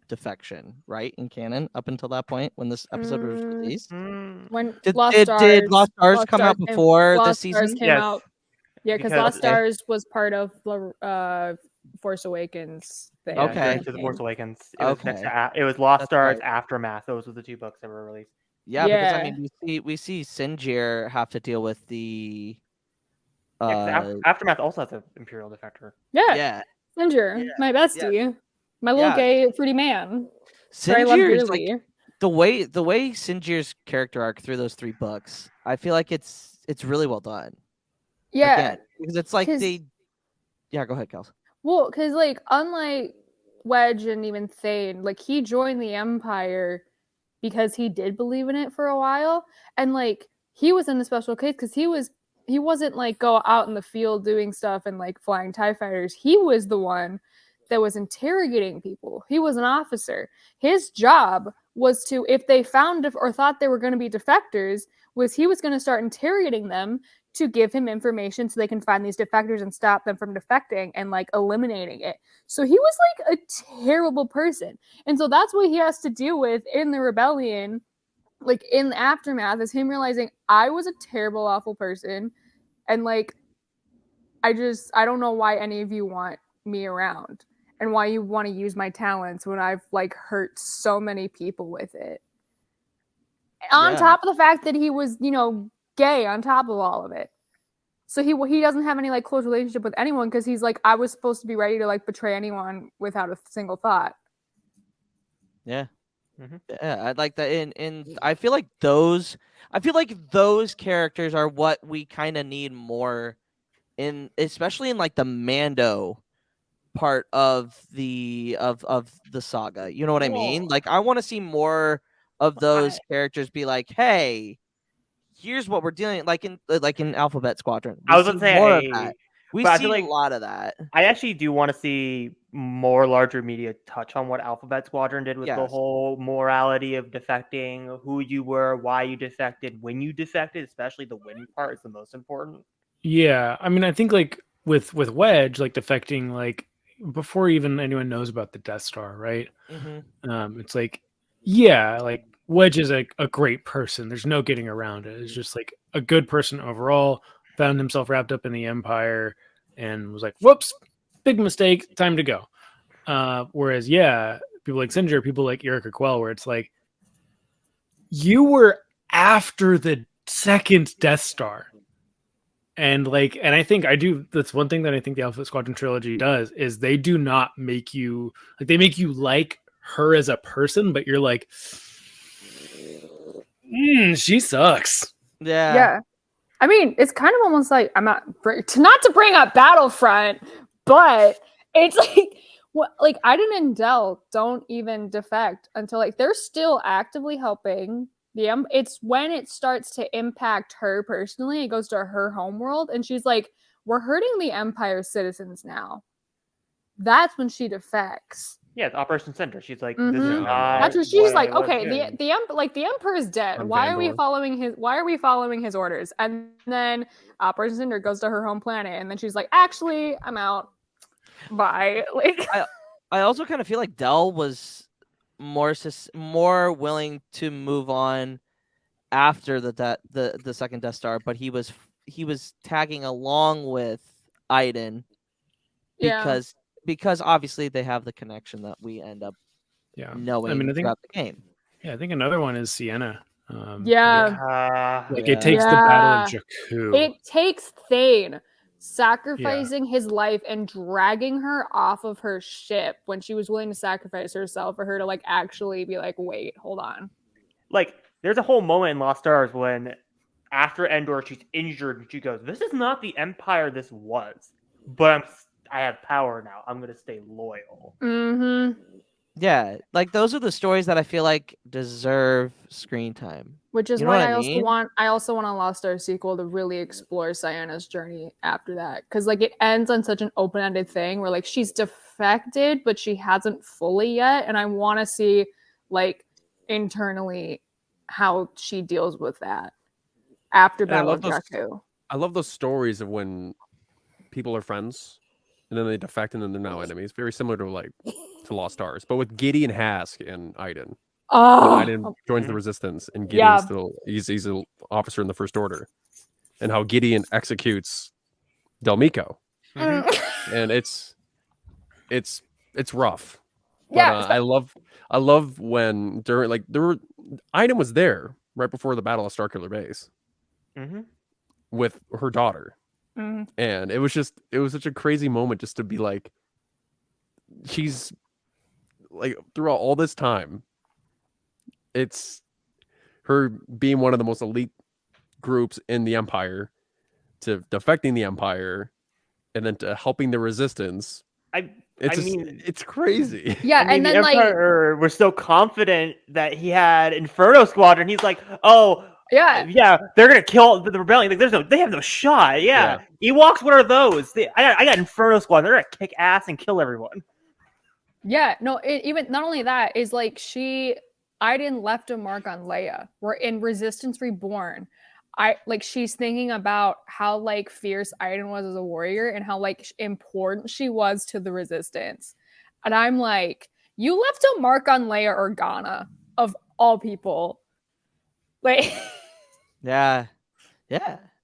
defection, right, in canon up until that point when this episode was released? When Did Lost Lost Stars come out before this Stars season? came Yes. out. Yeah, because Lost Stars was part of Force Awakens thing. Yeah, Okay. Journey to the Force Awakens. It was next Okay. to it was Lost That's Stars right. Aftermath. Those were the 2 books that were released. Yeah, because I Yeah. mean we see Sinjir have to deal with the Yeah, 'cause Aftermath also has an Imperial defector. Yeah. yeah. Sinjir, Yeah. my bestie. My little Yeah. gay fruity man. That I love Sinjir is dearly. like the way Sinjir's character arc through those 3 books, I feel like it's really well done. Yeah. Again, because it's like 'cause- Yeah, go ahead, Kels. Well, because like unlike Wedge and even Thane, like he joined the Empire because he did believe in it for a while, and like he was in a special case because he wasn't like go out in the field doing stuff and like flying TIE fighters. He was the one that was interrogating people. He was an officer. His job was to, if they found or thought they were going to be defectors, he was going to start interrogating them to give him information so they can find these defectors and stop them from defecting and like eliminating it. So he was like a terrible person. And so that's what he has to deal with in the rebellion, like in the aftermath, is him realizing I was a terrible, awful person. And like, I don't know why any of you want me around and why you want to use my talents when I've like hurt so many people with it. On top of the fact that he was, gay on top of all of it. So he doesn't have any like close relationship with anyone because he's like, I was supposed to be ready to like betray anyone without a single thought. Yeah. Mhm. Yeah, I like that. And I feel like those characters are what we kind of need more especially in like the Mando part of the saga. You know what I mean? Like I want to see more of those characters be like, hey, here's what we're doing, like in Alphabet Squadron. I was gonna say more of that. We but I see feel like a lot of that. I actually do want to see more larger media touch on what Alphabet Squadron did with the Yes. whole morality of defecting, who you were, why you defected, when you defected, especially the when part is the most important. Yeah, I mean, I think like with Wedge, like defecting, like before even anyone knows about the Death Star, right? It's like, yeah, like Wedge is a great person. There's no getting around it. It's just like a good person overall. Found himself wrapped up in the Empire and was like, whoops, big mistake, time to go. Whereas, yeah, people like Sinjir, people like Erika Quell, where it's like, you were after the second Death Star. And I think that's one thing that I think the Alpha Squadron trilogy does is they do not make you like, they make you like her as a person, but you're like, she sucks. Yeah. I mean, it's kind of almost like not to bring up Battlefront, but it's like like Iden and Del don't even defect until like they're still actively helping the it's when it starts to impact her personally, it goes to her homeworld and she's like, we're hurting the Empire citizens now. That's when she defects. Yeah, it's Operation Center. She's like, this is Mhm. not That's what she's I like, was okay, doing. the Emperor is dead. On Why are we Vandor. following his orders? And then Operation Cinder goes to her home planet, and then she's like, actually, I'm out. Bye. Like, I also kind of feel like Del was more willing to move on after the second Death Star, but he was tagging along with Iden because obviously they have the connection that we end up knowing throughout the game. Yeah, I think another one is Sienna. yeah. Like it takes the Battle of Jakku. It takes Thane sacrificing his life and dragging her off of her ship when she was willing to sacrifice herself for her to like actually be like, wait, hold on. Like, there's a whole moment in Lost Stars when, after Endor, she's injured and she goes, "This is not the Empire this was, but I have power now. I'm gonna stay loyal." Mm-hmm. Yeah, like those are the stories that I feel like deserve screen time. Which is You know why what I I also want a Lost Stars sequel to really explore Sienna's journey after that. Because like it ends on such an open-ended thing where like she's defected, but she hasn't fully yet. And I want to see like internally how she deals with that after And I Battle love of those- Jakku. I love those stories of when people are friends and then they defect and then they're now enemies. Very similar to Lost Stars, but with Gideon, Hask, and Iden. When Oh, Iden joins the Resistance and Gideon Yeah. still he's an officer in the First Order, and how Gideon executes Delmico, and it's rough. But Yeah, I love when during like Iden was there right before the Battle of Starkiller Base Mm-hmm. with her daughter. Mhm. And it was such a crazy moment just to be like, she's like throughout all this time, it's her being one of the most elite groups in the Empire to defecting the Empire and then to helping the Resistance. It's crazy. Yeah, I mean, and the then like Emperor was so confident that he had Inferno Squadron. He's like, "Oh, yeah, they're gonna kill the rebellion. Like, they have no shot. Yeah, Ewoks, what are those? I got Inferno Squadron. They're gonna kick ass and kill everyone." Yeah, no, even not only that is like Iden left a mark on Leia. We're in Resistance Reborn. She's thinking about how like fierce Iden was as a warrior and how like important she was to the Resistance. And I'm like, you left a mark on Leia Organa of all people. Like Yeah.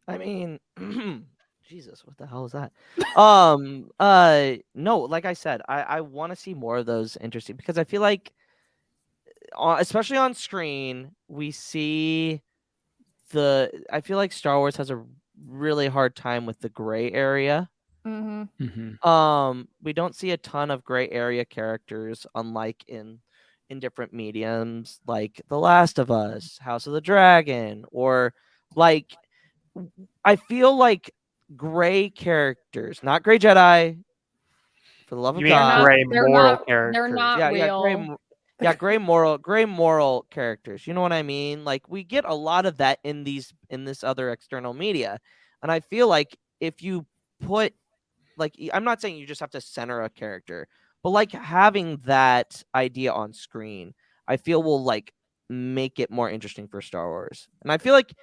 I mean, Jesus, what the hell is that? No, like I said, I want to see more of those interesting because I feel like, especially on screen, we see I feel like Star Wars has a really hard time with the gray area. We don't see a ton of gray area characters, unlike in different mediums like The Last of Us, House of the Dragon, or like I feel like gray characters, not gray Jedi, for the love You of mean God. gray moral they're characters? not real. Gray moral characters. You know what I mean? Like we get a lot of that in this other external media, and I feel like if you put, like, I'm not saying you just have to center a character, but like having that idea on screen, I feel will like make it more interesting for Star Wars, and I feel like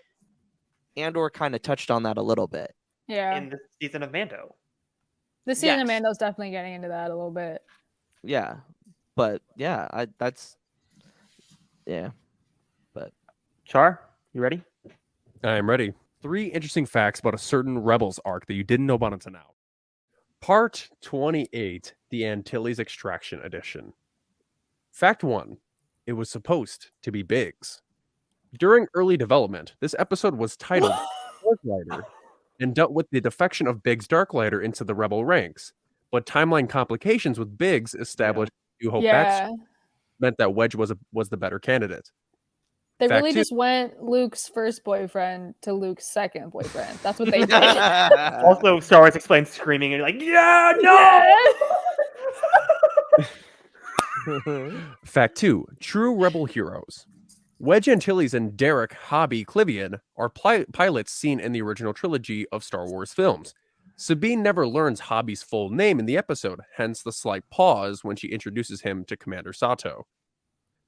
Andor kind of touched on that a little bit. Yeah. In this season of Mando. This season of Yes. Mando's definitely getting into that a little bit. Yeah, but yeah, Char, you ready? I am ready. 3 interesting facts about a certain Rebels arc that you didn't know about until now. Part 28, the Antilles Extraction Edition. Fact 1. It was supposed to be Biggs. During early development, this episode was titled Darklighter and dealt with the defection of Biggs Darklighter into the Rebel ranks. But timeline complications with Biggs established New Hope backstory meant that Wedge was the better candidate. They Fact really 2. just went Luke's first boyfriend to Luke's second boyfriend. That's what they did. Also, Star Wars explains screaming and you're like, yeah, no! Fact 2. True Rebel heroes. Wedge Antilles and Derek Hobby Clivian are pilots seen in the original trilogy of Star Wars films. Sabine never learns Hobby's full name in the episode, hence the slight pause when she introduces him to Commander Sato.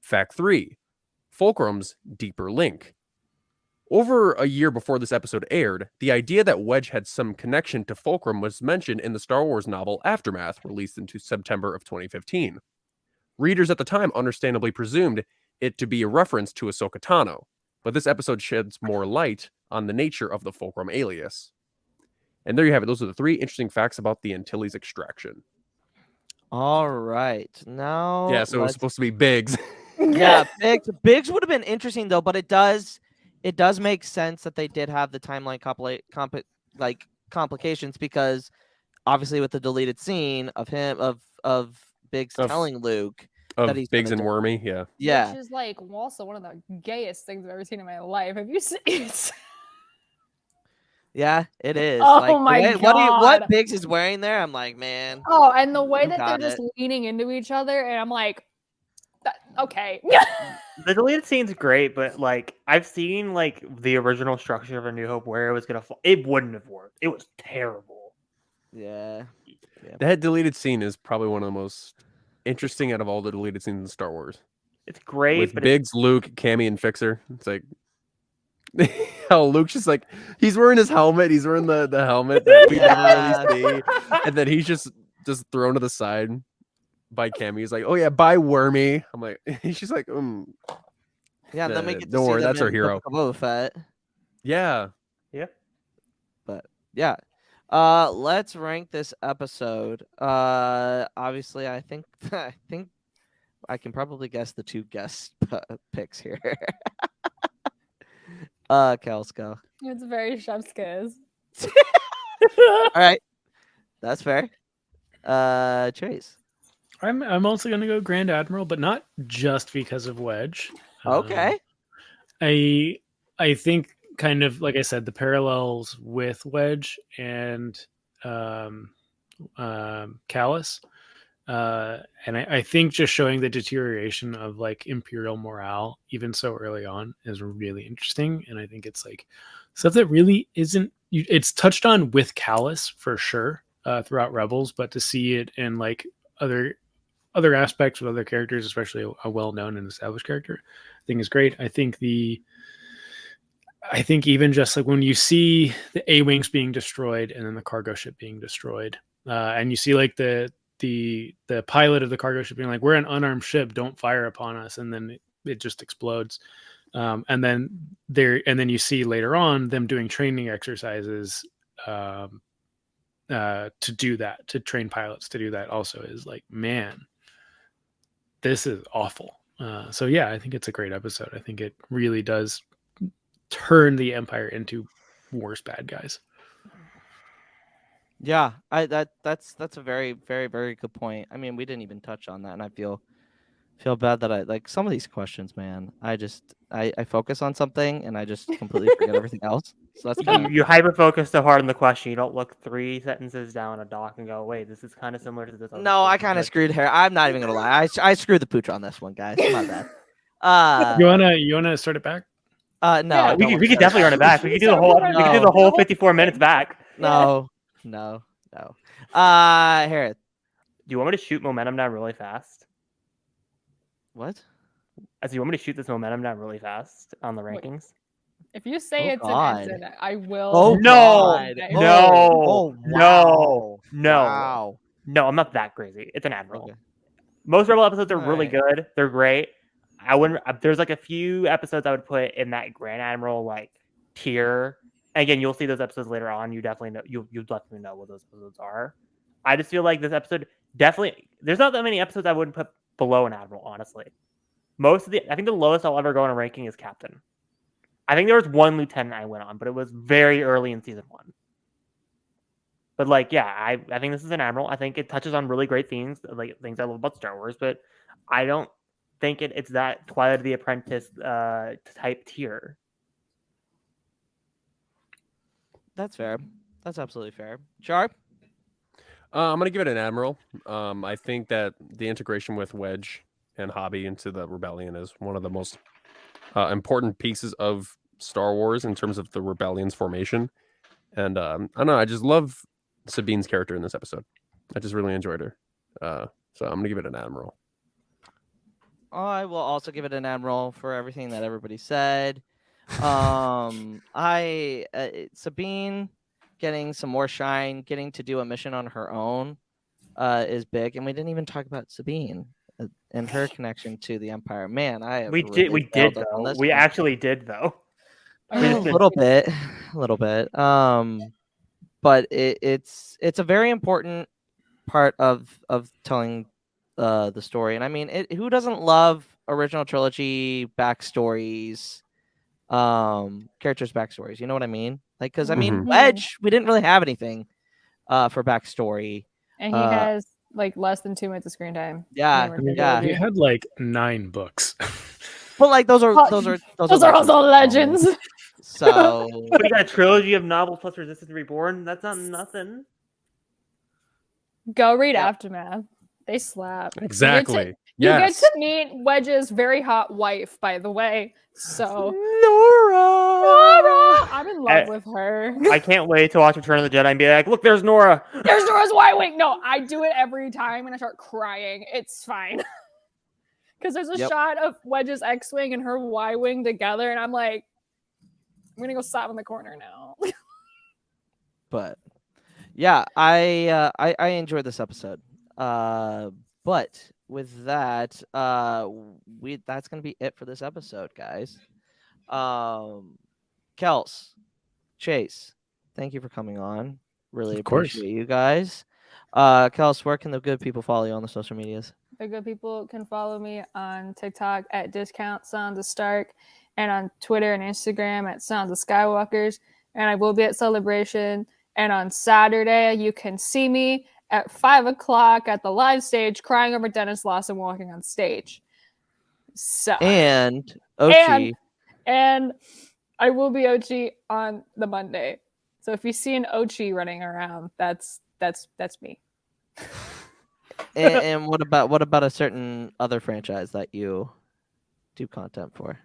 Fact 3. Fulcrum's deeper link. Over a year before this episode aired, the idea that Wedge had some connection to Fulcrum was mentioned in the Star Wars novel Aftermath, released in September of 2015. Readers at the time understandably presumed it to be a reference to Ahsoka Tano, but this episode sheds more light on the nature of the Fulcrum alias. And there you have it. Those are the 3 interesting facts about the Antilles extraction. All right, now Yeah, so it was supposed to be Biggs. Yeah, Biggs would have been interesting though, but it does make sense that they did have the timeline complications because obviously with the deleted scene of him of Biggs Of- telling Luke Of that he's Biggs gonna and do- Wormy, yeah. Yeah, Which is like also one of the gayest things I've ever seen in my life. Have you seen it? yeah, it is. Oh like, my what God. Biggs is wearing there? I'm like, man, Oh, and the way You that they're got just it. leaning into each other, and I'm like, okay. The deleted scene's great, but like I've seen like the original structure of A New Hope where it was gonna fall. It wouldn't have worked. It was terrible. yeah, That deleted scene is probably one of the most interesting out of all the deleted scenes in Star Wars. It's great, With but Biggs, Luke, Cammy, and Fixer. It's like how Luke's just like he's wearing his helmet, he's wearing the helmet that we never Yeah. really see. And then he's just thrown to the side by Cammy. He's like, oh yeah, bye Wormy. I'm like, she's like, yeah. And then we get to don't see worry, them that's our in the hero. Book of Boba Fett. Yeah. yeah. But yeah, let's rank this episode. Obviously, I think I can probably guess the two guest picks here. Kels, go. It's very chef's kiss. All right, that's fair. Chase. I'm also gonna go Grand Admiral, but not just because of Wedge. Okay. I think kind of like I said, the parallels with Wedge and Callus, and I think just showing the deterioration of like Imperial morale even so early on is really interesting, and I think it's like stuff that really isn't. It's touched on with Callus for sure throughout Rebels, but to see it in like other aspects with other characters, especially a well-known and established character, I think is great. I think even just like when you see the A-wings being destroyed and then the cargo ship being destroyed, and you see like the pilot of the cargo ship being like, "We're an unarmed ship, don't fire upon us," and then it just explodes. And then you see later on them doing training exercises to do that, to train pilots to do that. Also, is like, man, this is awful. So yeah, I think it's a great episode. I think it really does turn the Empire into worse bad guys. Yeah, that's a very very very good point. I mean, we didn't even touch on that, and I feel bad that I like some of these questions, man. I focus on something and I just completely forget everything else. So that's kind You hyper focus so hard on the question, you don't look 3 sentences down a doc and go, "Wait, this is kind of similar to this." other No, I thing." kind of But- screwed her. I'm not even gonna lie. I screwed the pooch on this one, guys. My bad. You wanna start it back? No, Yeah, I don't We wanna could start definitely that. run it back. We could do the So whole. we're We could do no. the whole No. 54 minutes back. No. Hereth, Do you want me to shoot momentum down really fast? what? Do you want me to shoot this momentum down really fast on the Wait. rankings? If you say Oh, it's God. an ensign, I will. Oh, No, God. Okay. no, wow. no. Wow. No, I'm not that crazy. It's an admiral. Okay. Most Rebel episodes are really Alright. good. They're great. I wouldn't. There's like a few episodes I would put in that Grand Admiral like tier. Again, you'll see those episodes later on. You definitely know. You'll definitely know what those episodes are. I just feel like this episode definitely. There's not that many episodes I wouldn't put below an admiral. Honestly, I think the lowest I'll ever go on a ranking is captain. I think there was one lieutenant I went on, but it was very early in season 1. But like, yeah, I think this is an admiral. I think it touches on really great themes, like things I love about Star Wars. But I don't think it's that Twilight of the Apprentice type tier. That's fair. That's absolutely fair. Char? I'm gonna give it an admiral. I think that the integration with Wedge and Hobby into the rebellion is one of the most important pieces of Star Wars in terms of the rebellion's formation. And I don't know, I just love Sabine's character in this episode. I just really enjoyed her. So I'm gonna give it an admiral. I will also give it an admiral for everything that everybody said. Sabine getting some more shine, getting to do a mission on her own, is big, and we didn't even talk about Sabine and her connection to the Empire. Man, We did though. We actually did though. a little bit. But it's a very important part of telling the story. And I mean, who doesn't love original trilogy backstories, characters backstories? You know what I mean? Like, because I mean, Mhm. Wedge, we didn't really have anything for backstory. And he has like less than 2 minutes of screen time. Yeah, Never I mean, yeah. he had like 9 books. But like those are Well, those are Those are also legends. So But you got a trilogy of novels plus Resistance Reborn. That's not nothing. Go read Yep. Aftermath. They slap. Exactly. You get Yes. to meet Wedge's very hot wife, by the way. So Nora. I'm in love with her. I can't wait to watch Return of the Jedi and be like, look, there's Nora. There's Nora's Y-wing. No, I do it every time and I start crying. It's fine. Because there's a Yep. shot of Wedge's X-wing and her Y-wing together, and I'm like, I'm gonna go stop in the corner now. But yeah, I enjoyed this episode. But with that, that's gonna be it for this episode, guys. Kels, Chase, thank you for coming on. Really Of course. appreciate you guys. Kels, where can the good people follow you on the social medias? The good people can follow me on TikTok at Discount Sounds of Stark, and on Twitter and Instagram at Sounds of Skywalkers. And I will be at Celebration. And on Saturday, you can see me at 5 o'clock at the live stage crying over Dennis Lawson walking on stage. So And Ochi. and I will be Ochi on the Monday. So if you see an Ochi running around, that's me. and what about a certain other franchise that you do content for?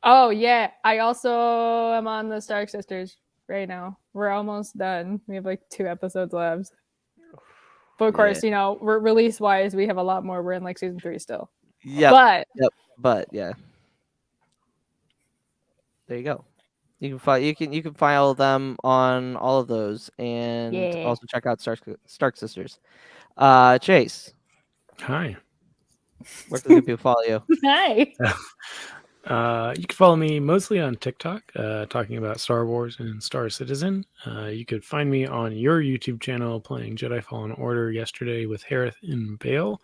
Oh yeah, I also am on the Stark Sisters right now. We're almost done. We have like 2 episodes left. But of course, release wise, we have a lot more. We're in like season 3 still. Yeah. But yeah. There you go. You can follow them on all of those, and also check out Stark Sisters. Chase, Hi. where can the good people follow you? Hi. You can follow me mostly on TikTok, talking about Star Wars and Star Citizen. You could find me on your YouTube channel playing Jedi Fallen Order yesterday with Hereth and Bale.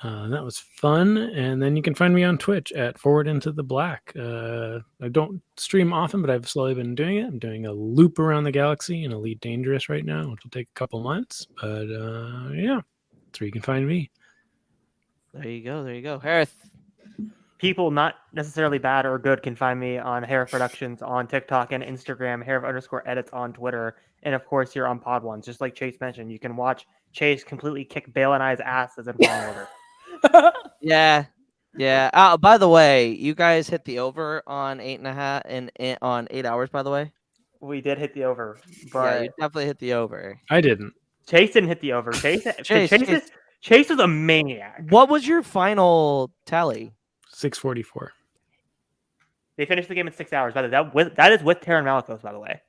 That was fun. And then you can find me on Twitch at Forward Into the Black. I don't stream often, but I've slowly been doing it. I'm doing a loop around the galaxy in Elite Dangerous right now, which will take a couple months. But yeah, that's where you can find me. There you go. Hereth. People not necessarily bad or good can find me on Hereth Productions on TikTok and Instagram, Hereth_edits on Twitter, and of course here on Pod Ones. Just like Chase mentioned, you can watch Chase completely kick Bale and I's asses in Fallen Order. Yeah. By the way, you guys hit the over on 8.5 and on 8 hours. By the way, We did hit the over, yeah, but you definitely hit the over. I didn't. Chase didn't hit the over. Chase was a maniac. What was your final tally? 644. They finished the game in 6 hours. By the way, that is with Terran Malicos, by the way.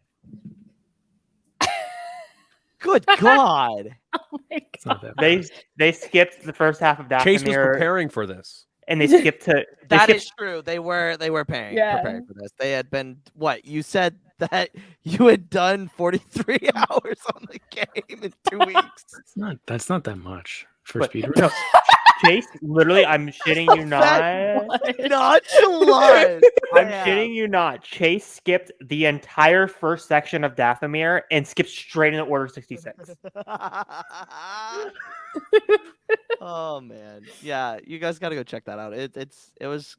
Good God! Oh my It's not that bad. They skipped the first half of Dathomir, Chase was preparing for this. and they skipped to. That is true. They were preparing Yeah. for this. They had been what you said that you had done 43 hours on the game in 2 weeks. That's not that much for But- speedrun. no, Chase, literally, I'm shitting you not. Nonchalant. I'm shitting you not. Chase skipped the entire first section of Dathomir and skipped straight into Order 66. Oh man, yeah, you guys got to go check that out. It was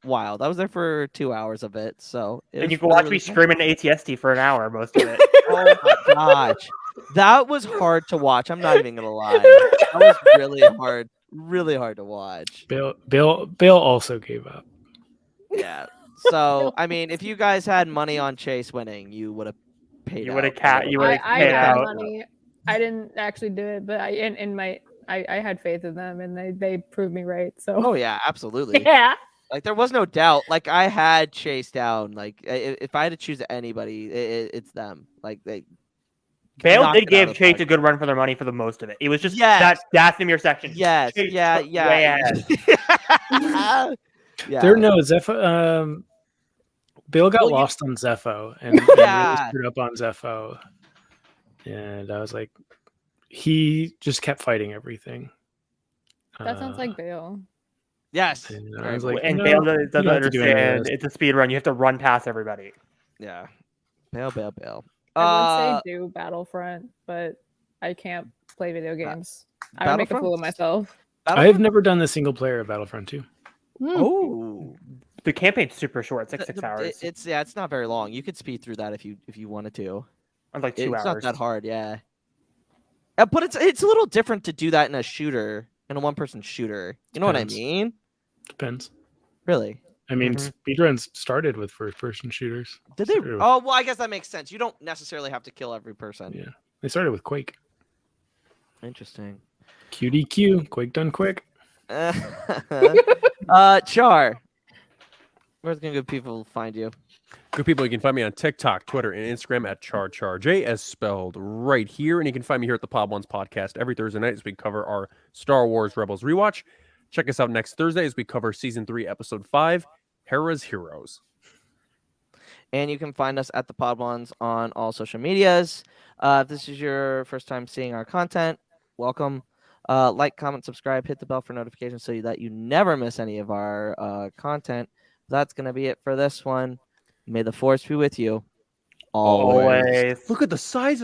wild. I was there for 2 hours of it, so And you can watch me fun. scream into ATST for an hour, most of it. Oh my gosh, that was hard to watch. I'm not even gonna lie. That was really hard to watch. Bill also gave up. Yeah. So I mean, if you guys had money on Chase winning, you would have paid. You would have out. you would have I paid had out. money. I didn't actually do it, but I had faith in them, and they proved me right. So Oh yeah, absolutely. yeah. Like there was no doubt. Like I had Chase down. Like if I had to choose anybody, it's them. Like they. Bale knocked did it out give of the Chase park. a good run for their money for the most of it. It was just Yes. that Dathomir section. Yes. Chase Yeah. took way Yeah. ahead. Yeah. There no Zepho. Bill got Well, you- lost on Zepho and Yeah. really screwed up on Zepho. And I was like, he just kept fighting everything. That sounds like Bale. Yes. And I Very was much. like, And no, Bale you doesn't don't have to do any of understand. this. It's a speed run. You have to run past everybody. Yeah. Bail, bail, bail. I would say do Battlefront, but I can't play video games. I would make a fool of myself. I've never done the single player of Battlefront 2. Oh, The campaign's super short. It's like 6 hours. It's not very long. You could speed through that if you wanted to. It's like 2 hours. It's not that hard, yeah. But it's a little different to do that in a shooter, in a one-person shooter. You know Depends. what I mean? Depends. Really? I mean, speedruns started with first-person shooters. Did they? Started with- Oh, well, I guess that makes sense. You don't necessarily have to kill every person. Yeah, they started with Quake. Interesting. QDQ, Quake done quick. Char, where's gonna good people find you? Good people, you can find me on TikTok, Twitter, and Instagram at Char. J as spelled right here. And you can find me here at the Pod Ones podcast every Thursday night as we cover our Star Wars Rebels rewatch. Check us out next Thursday as we cover Season 3, Episode 5, Hera's Heroes. And you can find us at the Pod Ones on all social medias. If this is your first time seeing our content, welcome. Like, comment, subscribe, hit the bell for notifications so that you never miss any of our content. That's going to be it for this one. May the force be with you always. Always. Look at the size